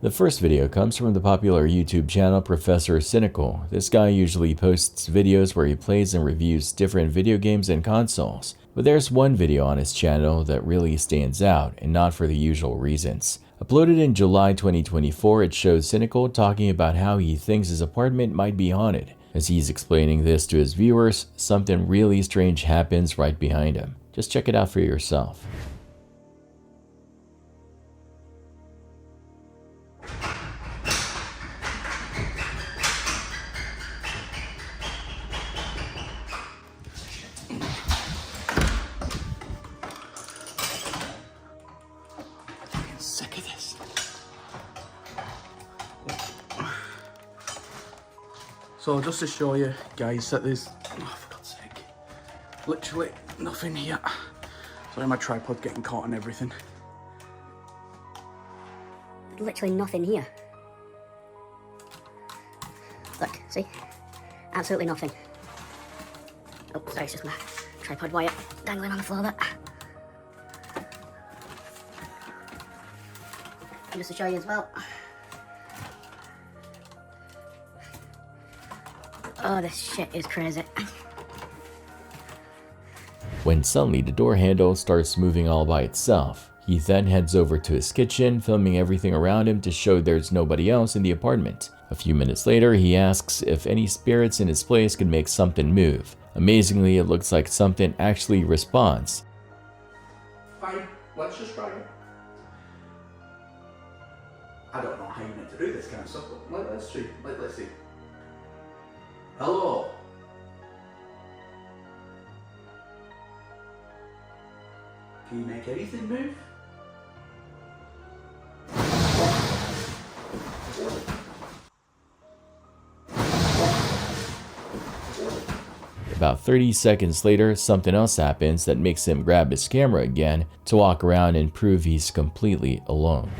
The first video comes from the popular YouTube channel Professor Cynical. This guy usually posts videos where he plays and reviews different video games and consoles. But there's one video on his channel that really stands out, and not for the usual reasons. Uploaded in July 2024, it shows Cynical talking about how he thinks his apartment might be haunted. As he's explaining this to his viewers, something really strange happens right behind him. Just check it out for yourself. Sick of this. So just to show you guys that there's, oh for God's sake, literally nothing here. Sorry, my tripod getting caught and everything. Literally nothing here. Look, see? Absolutely nothing. Oh, sorry, it's just my tripod wire dangling on the floor there. And just to show you as well. Oh, this shit is crazy. When suddenly the door handle starts moving all by itself, he then heads over to his kitchen, filming everything around him to show there's nobody else in the apartment. A few minutes later, he asks if any spirits in his place can make something move. Amazingly, it looks like something actually responds. Fine, let's just try it. I don't know how you're meant to do this kind of stuff, but let's see. Let's see. Hello. Can you make anything move? About 30 seconds later, something else happens that makes him grab his camera again to walk around and prove he's completely alone.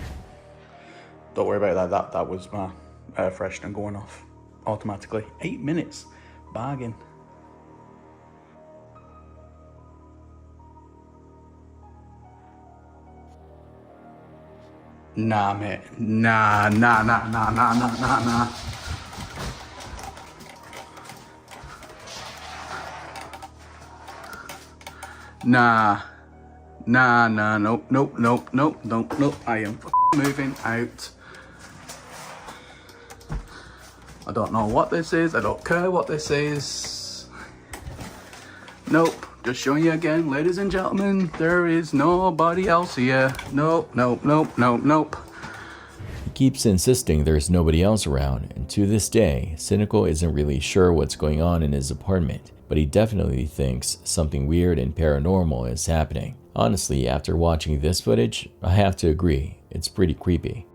Don't worry about that. That was my air freshener going off automatically. 8 minutes. Bargain. Nah, mate. Nah. Nope. I am moving out. I don't know what this is. I don't care what this is. Nope. Just showing you again, ladies and gentlemen, there is nobody else here. Nope. He keeps insisting there's nobody else around, and to this day, Cynical isn't really sure what's going on in his apartment, but he definitely thinks something weird and paranormal is happening. Honestly, after watching this footage, I have to agree, it's pretty creepy.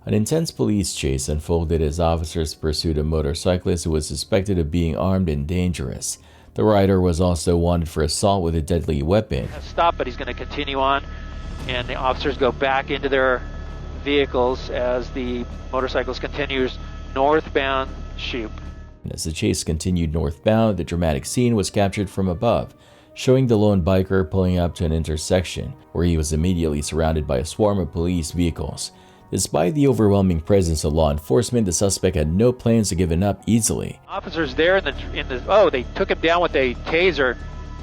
An intense police chase unfolded as officers pursued a motorcyclist who was suspected of being armed and dangerous. The rider was also wanted for assault with a deadly weapon. Stop, but he's going to continue on, and the officers go back into their vehicles as the motorcyclist continues northbound Shoop. As the chase continued northbound, the dramatic scene was captured from above, showing the lone biker pulling up to an intersection, where he was immediately surrounded by a swarm of police vehicles. Despite the overwhelming presence of law enforcement, the suspect had no plans to give up easily. Officers there they took him down with a taser,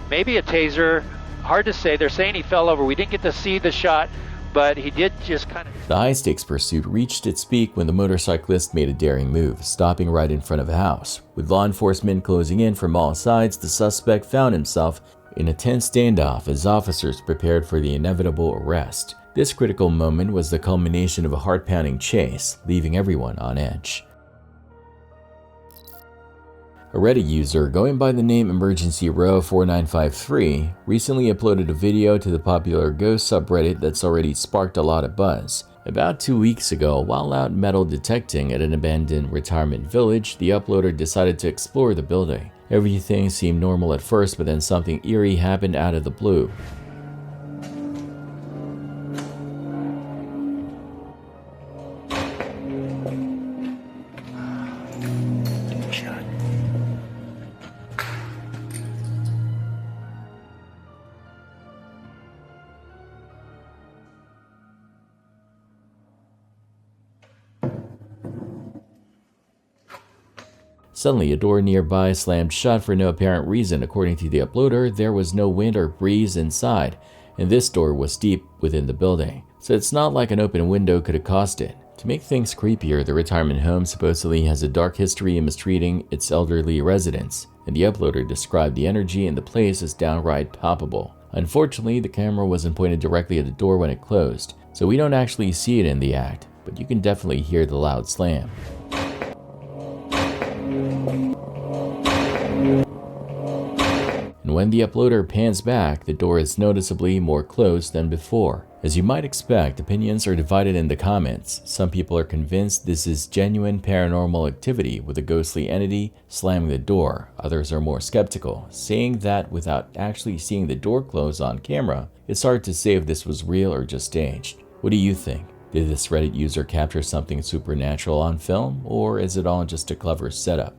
maybe a taser, hard to say. They're saying he fell over. We didn't get to see the shot, but he did just kind of... The high-stakes pursuit reached its peak when the motorcyclist made a daring move, stopping right in front of a house. With law enforcement closing in from all sides, the suspect found himself in a tense standoff as officers prepared for the inevitable arrest. This critical moment was the culmination of a heart-pounding chase, leaving everyone on edge. A Reddit user going by the name Emergency Row 4953 recently uploaded a video to the popular ghost subreddit that's already sparked a lot of buzz. About 2 weeks ago, while out metal detecting at an abandoned retirement village, the uploader decided to explore the building. Everything seemed normal at first, but then something eerie happened out of the blue. Suddenly, a door nearby slammed shut for no apparent reason. According to the uploader, there was no wind or breeze inside, and this door was deep within the building. so it's not like an open window could accost it. To make things creepier, the retirement home supposedly has a dark history in mistreating its elderly residents, and the uploader described the energy in the place as downright palpable. Unfortunately, the camera wasn't pointed directly at the door when it closed, so we don't actually see it in the act, but you can definitely hear the loud slam. And when the uploader pans back, the door is noticeably more closed than before. As you might expect, opinions are divided in the comments. Some people are convinced this is genuine paranormal activity with a ghostly entity slamming the door. Others are more skeptical, saying that without actually seeing the door close on camera, it's hard to say if this was real or just staged. What do you think? Did this Reddit user capture something supernatural on film, or is it all just a clever setup?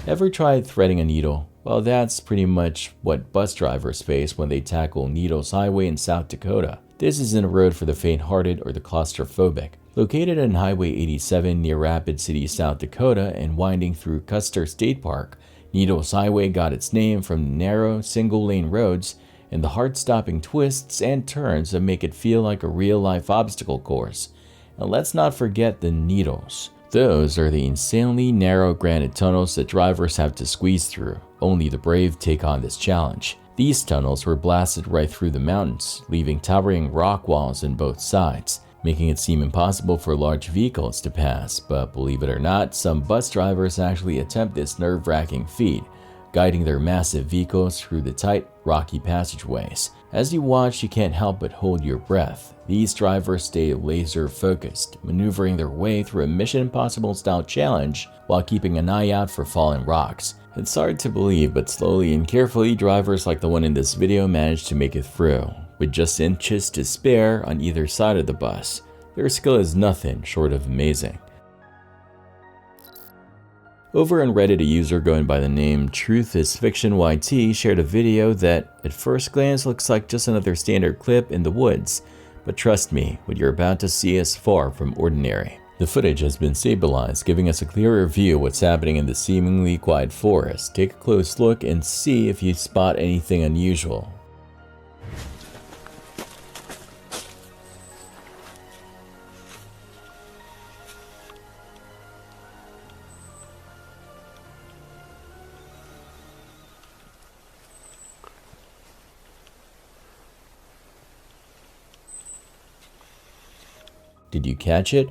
Ever tried threading a needle? Well, that's pretty much what bus drivers face when they tackle Needles Highway in South Dakota. This isn't a road for the faint-hearted or the claustrophobic. Located on Highway 87 near Rapid City, South Dakota, and winding through Custer State Park, Needles Highway got its name from the narrow, single-lane roads and the heart-stopping twists and turns that make it feel like a real-life obstacle course. And let's not forget the needles. Those are the insanely narrow granite tunnels that drivers have to squeeze through. Only the brave take on this challenge. These tunnels were blasted right through the mountains, leaving towering rock walls on both sides, making it seem impossible for large vehicles to pass. But believe it or not, some bus drivers actually attempt this nerve-wracking feat, guiding their massive vehicles through the tight, rocky passageways. As you watch, you can't help but hold your breath. These drivers stay laser-focused, maneuvering their way through a Mission Impossible-style challenge while keeping an eye out for fallen rocks. It's hard to believe, but slowly and carefully, drivers like the one in this video manage to make it through, with just inches to spare on either side of the bus. Their skill is nothing short of amazing. Over on Reddit, a user going by the name Truth is Fiction YT shared a video that at first glance looks like just another standard clip in the woods, but trust me, what you're about to see is far from ordinary. The footage has been stabilized, giving us a clearer view of what's happening in the seemingly quiet forest. Take a close look and see if you spot anything unusual. Did you catch it?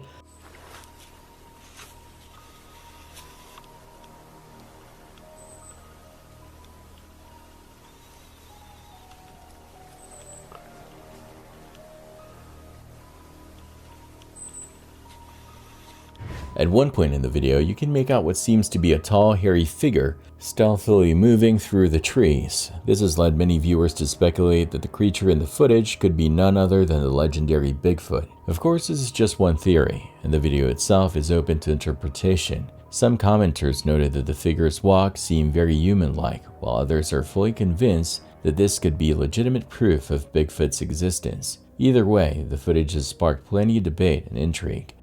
At one point in the video, you can make out what seems to be a tall, hairy figure stealthily moving through the trees. This has led many viewers to speculate that the creature in the footage could be none other than the legendary Bigfoot. Of course, this is just one theory, and the video itself is open to interpretation. Some commenters noted that the figure's walk seemed very human-like, while others are fully convinced that this could be legitimate proof of Bigfoot's existence. Either way, the footage has sparked plenty of debate and intrigue.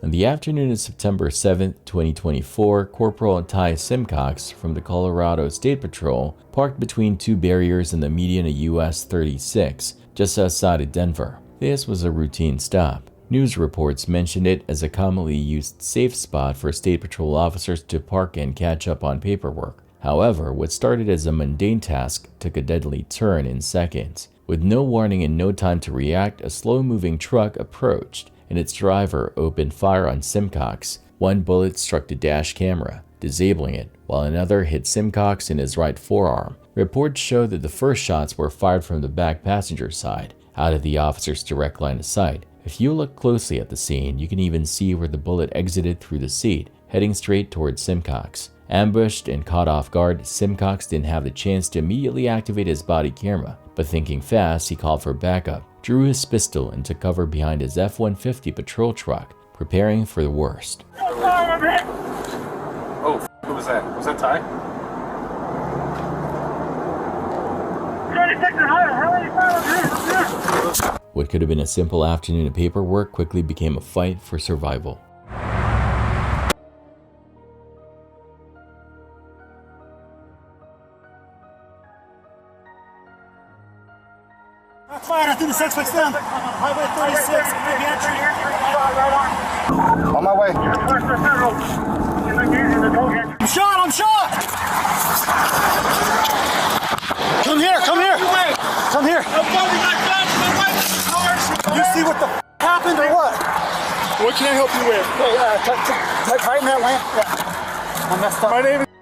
On the afternoon of September 7, 2024, Corporal Ty Simcox from the Colorado State Patrol parked between two barriers in the median of US 36, just outside of Denver. This was a routine stop. News reports mentioned it as a commonly used safe spot for State Patrol officers to park and catch up on paperwork. However, what started as a mundane task took a deadly turn in seconds. With no warning and no time to react, a slow-moving truck approached, and its driver opened fire on Simcox. One bullet struck the dash camera, disabling it, while another hit Simcox in his right forearm. Reports show that the first shots were fired from the back passenger side, out of the officer's direct line of sight. If you look closely at the scene, you can even see where the bullet exited through the seat, heading straight towards Simcox. Ambushed and caught off guard, Simcox didn't have the chance to immediately activate his body camera, but thinking fast, he called for backup, drew his pistol and took cover behind his F-150 patrol truck, preparing for the worst. Oh, who was that? Was that Ty? What could have been a simple afternoon of paperwork quickly became a fight for survival. Fire through the 6 down. Highway 36, big entry. On my way. I'm shot! I'm shot! Come here! Come here! Come here! You see what the happened or what? What can I help you with? Tighten that lamp. Yeah. I messed up. My name is. Is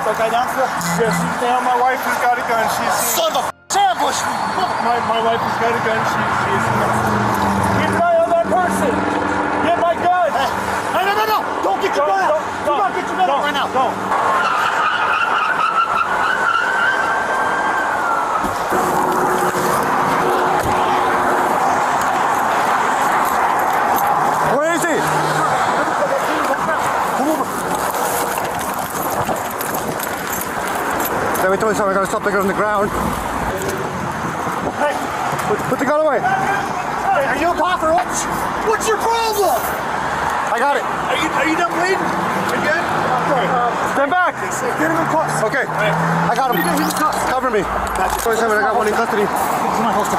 that guy down for? Yes, now my wife has got a gun. She's. Son of a ambush! My wife has got a gun. She's. Keep an eye on that person. Get my gun. Hey, no! Don't get your gun out. Do not get your gun out right now. Don't. Where is he? Come over. Let me tell you something. I gotta stop the gun on the ground. Hey, put the gun away. Hey, are you a cop or what? What's your problem? I got it. Are you done bleeding? You good? Okay. Stand back. Get him in cuffs. Okay. I got him. Cover me. 27. I got one in custody. This is my holster.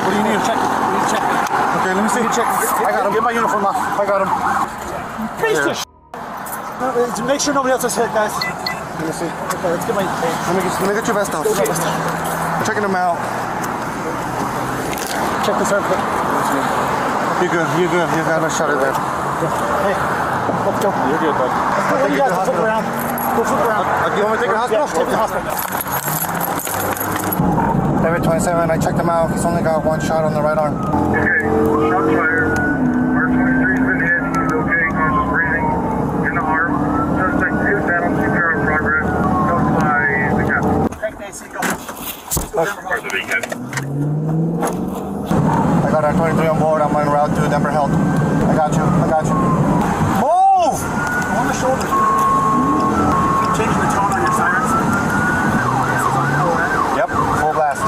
What do you need to check? You need to check. Okay, let me see. Check. I got him. Get my uniform off. I got him. Piece of shit. Make sure nobody else is hit, guys. Let me see. Okay, let's get my. Let me get your vest off. I'm checking them out. Check this out. You're good. You got a shot at that. Hey, let's go. You're good, bud. What do you guys flip around? Go flip around. You want me to take your hospital? Yeah, take the hospital. David 27, I checked him out. He's only got one shot on the right arm. Okay, shots fired. R23's been hit. He's okay. Conscious breathing in the arm. Suspect is dead on CPR in progress. Goes by the captain. Thank Nancy. Go. I got R23 on board. I'm en route to Denver Health. I got you. Move! On the shoulder. Keep changing the tone on your sirens. Yep, full blast.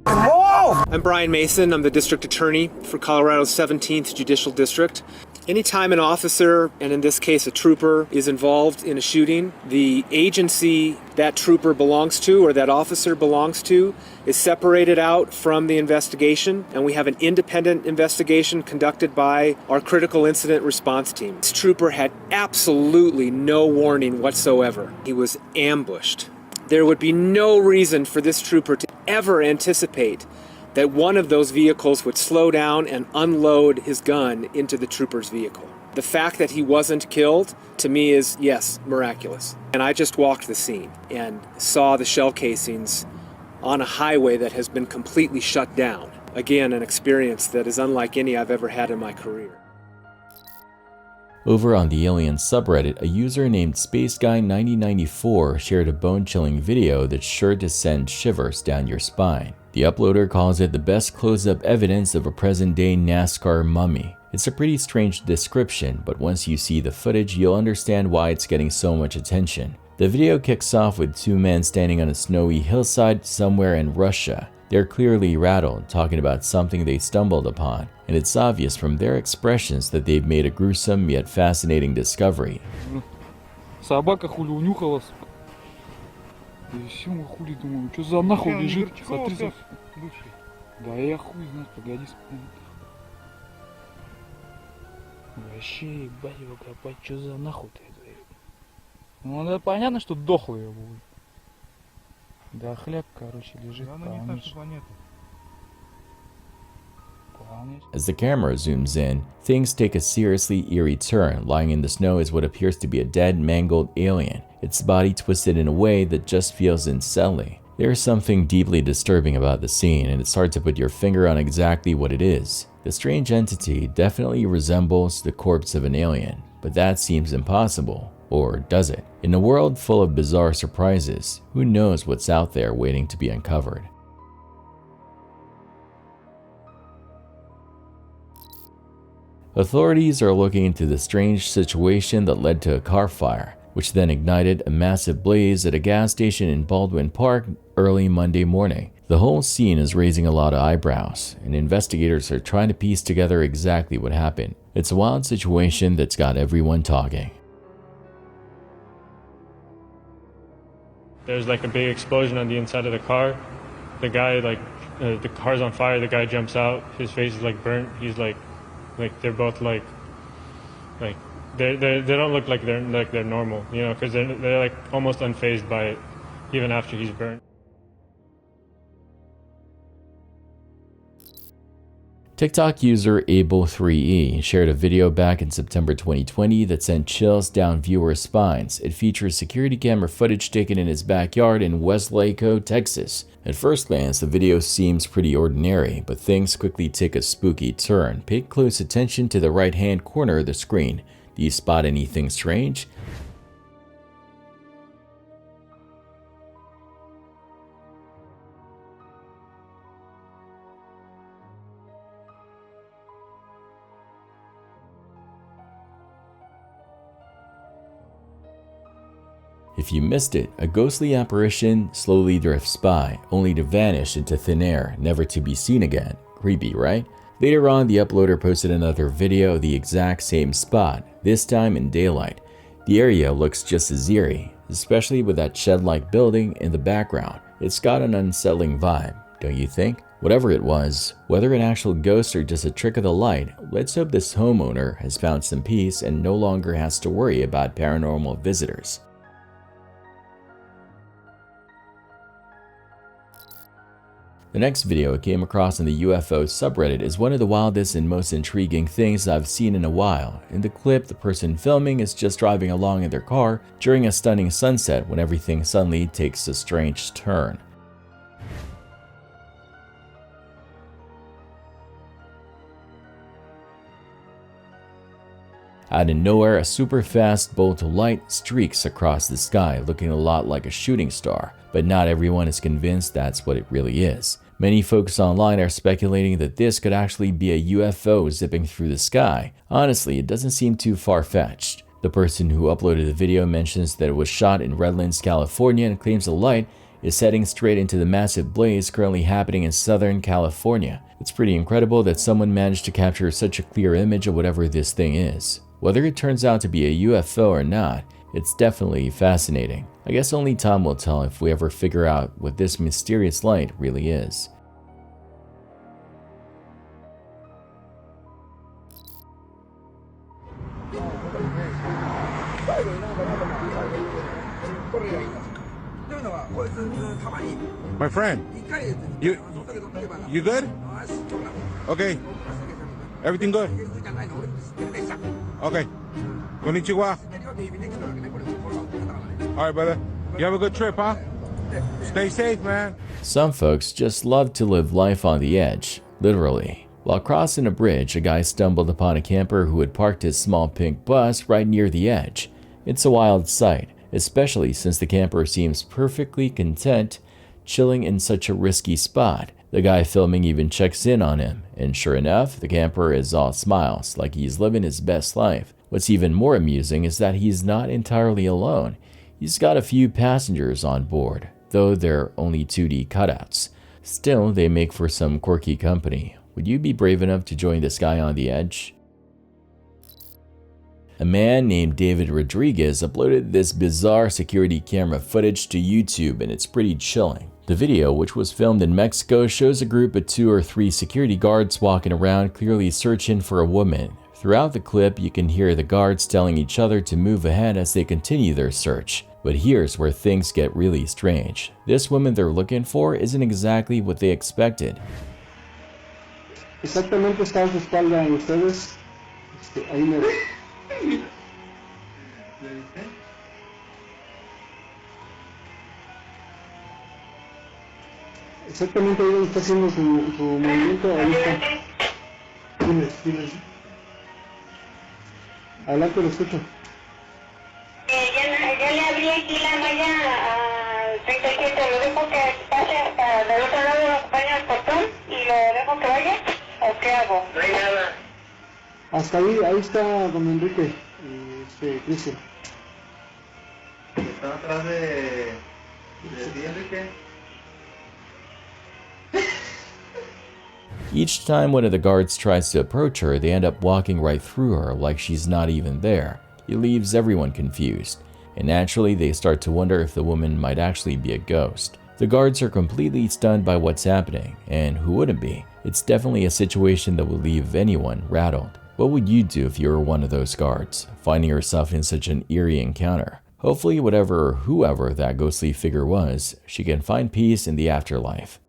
Move! I'm Brian Mason. I'm the district attorney for Colorado's 17th Judicial District. Anytime an officer, and in this case a trooper, is involved in a shooting, the agency that trooper belongs to or that officer belongs to is separated out from the investigation, and we have an independent investigation conducted by our critical incident response team. This trooper had absolutely no warning whatsoever. He was ambushed. There would be no reason for this trooper to ever anticipate that one of those vehicles would slow down and unload his gun into the trooper's vehicle. The fact that he wasn't killed, to me, is, yes, miraculous. And I just walked the scene and saw the shell casings on a highway that has been completely shut down. Again, an experience that is unlike any I've ever had in my career. Over on the Alien subreddit, a user named SpaceGuy9094 shared a bone-chilling video that's sure to send shivers down your spine. The uploader calls it the best close-up evidence of a present-day NASCAR mummy. It's a pretty strange description, but once you see the footage, you'll understand why it's getting so much attention. The video kicks off with two men standing on a snowy hillside somewhere in Russia. They're clearly rattled, talking about something they stumbled upon, and it's obvious from their expressions that they've made a gruesome yet fascinating discovery. Собака хули унюхала, сука. И все, хули, думаю, что за нахуй лежит? Смотри, да я хуй знаю, погоди, вообще, ебать его копать, что за нахуй-то это? Ну, это понятно, что дохлый его будет. Да хлеб, короче, лежит. As the camera zooms in, things take a seriously eerie turn. Lying in the snow is what appears to be a dead, mangled alien, its body twisted in a way that just feels unsettling. There's something deeply disturbing about the scene, and it's hard to put your finger on exactly what it is. The strange entity definitely resembles the corpse of an alien, but that seems impossible. Or does it? In a world full of bizarre surprises, who knows what's out there waiting to be uncovered? Authorities are looking into the strange situation that led to a car fire. which then ignited a massive blaze at a gas station in Baldwin Park early Monday morning. The whole scene is raising a lot of eyebrows, and investigators are trying to piece together exactly what happened. It's a wild situation that's got everyone talking. There's like a big explosion on the inside of the car. The guy, the car's on fire. The guy jumps out. His face is like burnt. He's like they're both like they don't look like they're normal, you know, because they're like almost unfazed by it, even after he's burnt. TikTok user Able3E shared a video back in September 2020 that sent chills down viewers' spines. It features security camera footage taken in his backyard in Westlake, Texas. At first glance, the video seems pretty ordinary, but things quickly take a spooky turn. Pay close attention to the right-hand corner of the screen. Do you spot anything strange? If you missed it, a ghostly apparition slowly drifts by, only to vanish into thin air, never to be seen again. Creepy, right? Later on, the uploader posted another video of the exact same spot, this time in daylight. The area looks just as eerie, especially with that shed-like building in the background. It's got an unsettling vibe, don't you think? Whatever it was, whether an actual ghost or just a trick of the light, let's hope this homeowner has found some peace and no longer has to worry about paranormal visitors. The next video I came across on the UFO subreddit is one of the wildest and most intriguing things I've seen in a while. In the clip, the person filming is just driving along in their car during a stunning sunset when everything suddenly takes a strange turn. Out of nowhere, a super fast bolt of light streaks across the sky, looking a lot like a shooting star, but not everyone is convinced that's what it really is. Many folks online are speculating that this could actually be a UFO zipping through the sky. Honestly, it doesn't seem too far-fetched. The person who uploaded the video mentions that it was shot in Redlands, California, and claims the light is heading straight into the massive blaze currently happening in Southern California. It's pretty incredible that someone managed to capture such a clear image of whatever this thing is. Whether it turns out to be a UFO or not, it's definitely fascinating. I guess only time will tell if we ever figure out what this mysterious light really is. My friend, you good? Okay. Everything good? Okay. Konnichiwa. All right, brother. You have a good trip, huh? Stay safe, man. Some folks just love to live life on the edge, literally. While crossing a bridge, a guy stumbled upon a camper who had parked his small pink bus right near the edge. It's a wild sight, especially since the camper seems perfectly content chilling in such a risky spot. The guy filming even checks in on him, and sure enough, the camper is all smiles, like he's living his best life. What's even more amusing is that he's not entirely alone. He's got a few passengers on board, though they're only 2D cutouts. Still, they make for some quirky company. Would you be brave enough to join this guy on the edge? A man named David Rodriguez uploaded this bizarre security camera footage to YouTube, and it's pretty chilling. The video, which was filmed in Mexico, shows a group of 2 or 3 security guards walking around clearly searching for a woman. Throughout the clip, you can hear the guards telling each other to move ahead as they continue their search. But here's where things get really strange. This woman they're looking for isn't exactly what they expected. Exactamente está a su espalda de ustedes. Ahí me... Exactamente ahí donde está haciendo su movimiento, ahí está. Dime. Adelante, lo escucho. Ya le abrí aquí la malla al 37, lo dejo que pase hasta del otro lado, lo acompaño al portón y lo dejo que vaya, ¿o qué hago? No hay nada. Hasta ahí está don Enrique, Cristian. Está atrás de ti, Enrique. Each time one of the guards tries to approach her, they end up walking right through her like she's not even there. It leaves everyone confused, and naturally they start to wonder if the woman might actually be a ghost. The guards are completely stunned by what's happening, and who wouldn't be? It's definitely a situation that would leave anyone rattled. What would you do if you were one of those guards, finding yourself in such an eerie encounter? Hopefully whatever or whoever that ghostly figure was, she can find peace in the afterlife.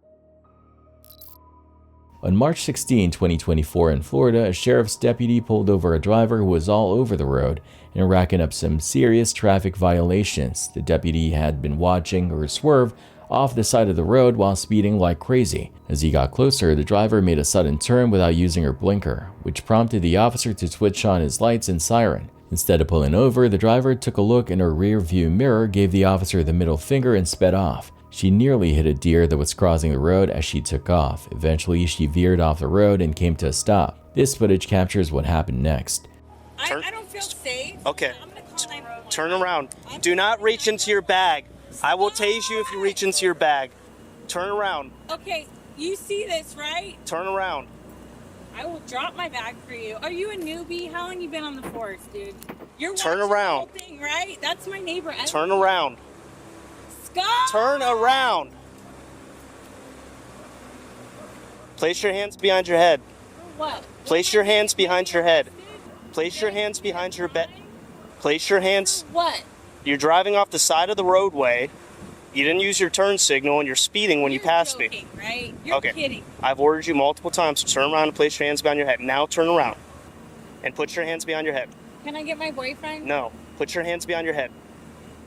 On March 16, 2024 in Florida, a sheriff's deputy pulled over a driver who was all over the road and racking up some serious traffic violations. The deputy had been watching her swerve off the side of the road while speeding like crazy. As he got closer, the driver made a sudden turn without using her blinker, which prompted the officer to switch on his lights and siren. Instead of pulling over, the driver took a look in her rear view mirror, gave the officer the middle finger, and sped off. She nearly hit a deer that was crossing the road as she took off. Eventually, she veered off the road and came to a stop. This footage captures what happened next. I don't feel safe. Okay. Turn around. Do not reach into your bag. I will tase you if you reach into your bag. Turn around. Okay, you see this, right? Turn around. I will drop my bag for you. Are you a newbie? How long you been on the force, dude? You're Turn watching around. the whole thing, right? That's my neighbor. Turn around. Scott! Turn around. Place your hands behind your head. What? Place your hands behind your head. Place your hands behind your bed. Place your hands. What? You're driving off the side of the roadway. You didn't use your turn signal and you're speeding when you passed me. Right? You're Okay. kidding. I've ordered you multiple times to turn around and place your hands behind your head. Now turn around and put your hands behind your head. Can I get my boyfriend? No. Put your hands behind your head.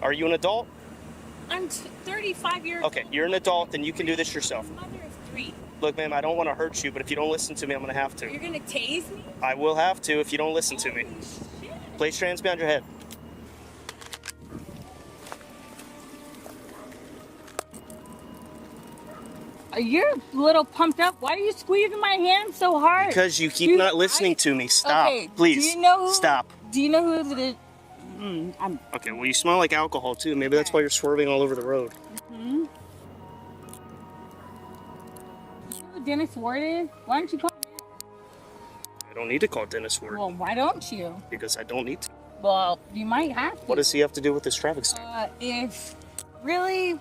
Are you an adult? I'm 35 years Okay, you're an adult, then you can do this yourself. old. Mother of 3. Look, ma'am, I don't want to hurt you, but if you don't listen to me, I'm going to have to. You're gonna tase me? I will have to if you don't listen to me. Place your hands behind your head. You're a little pumped up. Why are you squeezing my hand so hard? Because you keep not listening to me. Stop. Okay, Please. Do you know who, Stop. Do you know who it is? Okay, well, you smell like alcohol, too. Maybe that's why you're swerving all over the road. You know who Dennis Ward is? Why don't you call him? I don't need to call Dennis Ward Well, why don't you? because I don't need to. Well, you might have to. What does he have to do with this traffic stop? If really,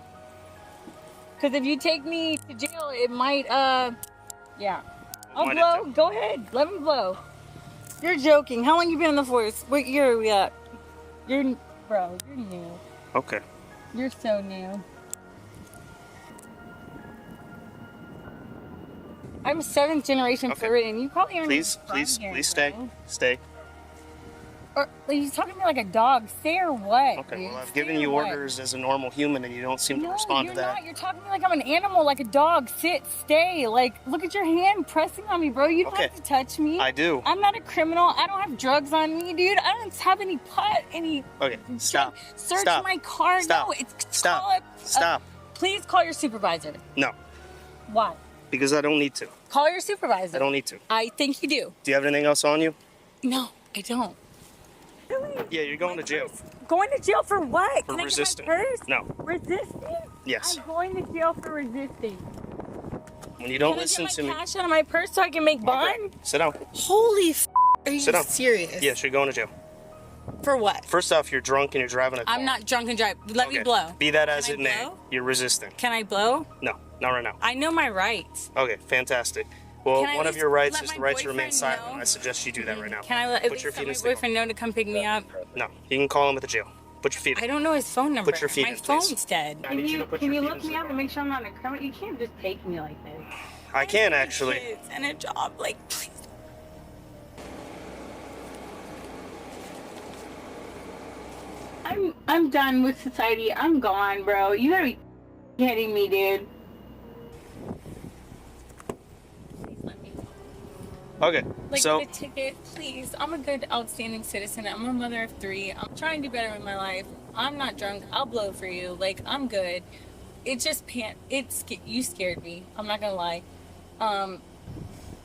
because if you take me to jail, it might, yeah. I'll Might blow. Go ahead. Let me blow. You're joking. How long you been in the force? What year are we at? You're, bro, you're new. Okay. You're so new. I'm 7th generation Floridian. You probably aren't Please, even from here, stay. bro. Stay. Or, like, you talking to me like a dog. Stay or what? Okay, dude? well, I've Stay given or you what? orders as a normal human and you don't seem to respond you're to that. not. You're talking to me like I'm an animal, like a dog. Sit, stay. Like, look at your hand pressing on me, bro. You don't have to touch me. I do. I'm not a criminal. I don't have drugs on me, dude. I don't have any pot, any. Okay, stop. Search Stop. my car. Stop. No, it's Stop. Call it, Stop. Please call your supervisor. No, Why? because I don't need to. Call your supervisor. I don't need to. I think you do. Do you have anything else on you? No, I don't. Really? Yeah, you're going to jail. Going to jail for what? For Can resisting. I get my purse? No. Resisting? Yes. I'm going to jail for resisting. When you don't Can listen I get to my me. cash out of my purse so I can make bond? Sit down. Holy f! Are you Sit down. serious? Yes, you're going to jail. For what? First off, you're drunk and you're driving a car. I'm not drunk and drive. Let me Okay. blow. Be that as Can it I may, blow? you're resisting. Can I blow? No, not right now. I know my rights. Okay, fantastic. Well, Can I one at of your least rights let is my the right to remain boyfriend silent. know? I suggest you do that right now. Can I at Put least your let feet my in stable. boyfriend know to come pick me up? No, you can call him at the jail. Put your feet in. I don't know his phone number. Put your feet my in, please. phone's dead. I need you to put Can your you feet look in me up and make sure I'm not a criminal? You can't just take me like this. I can actually. Kids and a job, like please. I'm done with society. I'm gone, bro. You gotta be kidding me, dude. Okay, Like, so get a ticket, please. I'm a good, outstanding citizen. I'm a mother of 3. I'm trying to do better in my life. I'm not drunk. I'll blow for you. Like, I'm good. It just you scared me. I'm not gonna lie.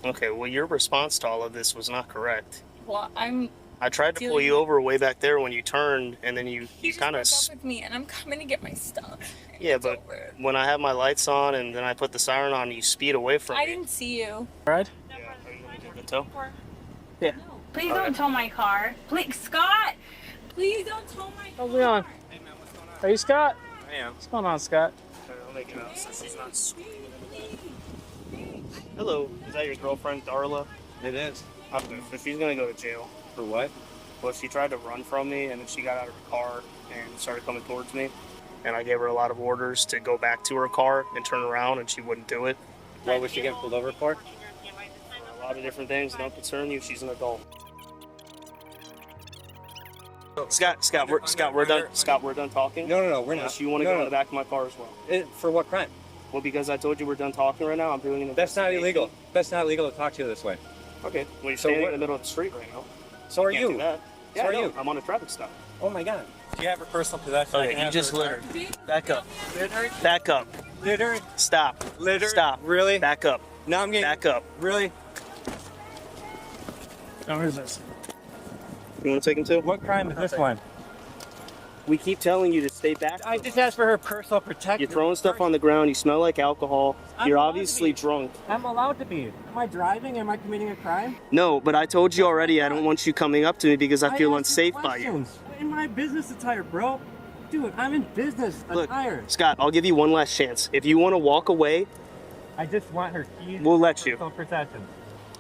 okay, well, your response to all of this was not correct. Well, I tried to pull you over way back there when you turned, and then you kind of. With me, and I'm coming to get my stuff. Yeah, but when I have my lights on and then I put the siren on, you speed away from me. I didn't see you. Right? Yeah. Are you gonna give the tow? Yeah. Please don't tow my car. Please, Scott. Please don't tow my car. How's it going? Hey man, what's going on? Are you Scott? I am. What's going on, Scott? I'll make it out so she's not screaming. Hello, is that your girlfriend, Darla? It is. So she's gonna go to jail. For what? Well, she tried to run from me, and then she got out of her car and started coming towards me. And I gave her a lot of orders to go back to her car and turn around, and she wouldn't do it. What was she getting pulled over for? A lot of different things don't concern you. She's an adult. Scott, we're done. Scott, we're done talking. No, we're not. Unless you want to go in the back of my car as well. For what crime? Well, because I told you we're done talking right now, I'm doing an That's not illegal. That's not illegal to talk to you this way. Okay. Well, you're standing in the middle of the street right now. So are Can't you. do that. So Yeah, are I know. you. I'm on a traffic stop. Oh my God. Do you have her personal possession? Okay, you just littered. Back up. Littered? Back up. Littered? Stop. Littered? Stop. Really? Back up. Now I'm getting... Back up. Really? Now, where's this? You want to take him too? What crime is this one? We keep telling you to stay back. I just asked for her personal protection. You're throwing stuff on the ground. You smell like alcohol. You're obviously drunk. I'm allowed to be. Am I driving? Am I committing a crime? No, but I told you already I don't want you coming up to me because I feel unsafe by you. In my business attire, bro. Dude, I'm in business attire. Look, Scott, I'll give you one last chance. If you want to walk away, I just want her keys. We'll let you. Personal protection.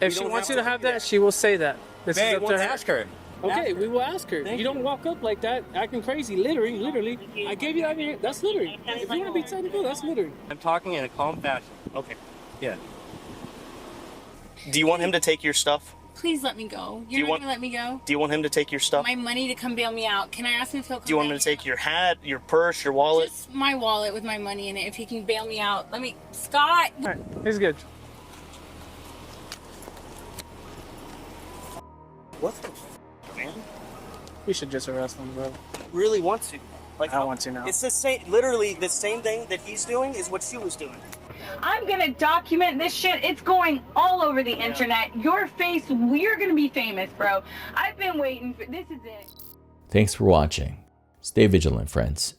If she wants you to have that, she will say that. This is up to her. Ask her. Okay, we will ask her. You don't walk up like that, acting crazy, littering, literally. I gave you that, that's littering. If you want to be technical, that's littering. I'm talking in a calm fashion. Okay. Yeah. Do you want him to take your stuff? Please let me go. You're not gonna let me go? Do you want him to take your stuff? My money to come bail me out. Can I ask him if he'll come Do you want him to take your hat, your purse, your wallet? Just my wallet with my money in it. If he can bail me out. Let me... Scott! All right, he's good. What the man? We should just arrest him, bro. Really want to. Like, I want to now. It's the same, literally the same thing that he's doing is what she was doing. I'm gonna document this shit. It's going all over the internet. Your face, we're gonna be famous, bro. I've been waiting for this. Is it. Thanks for watching. Stay vigilant, friends.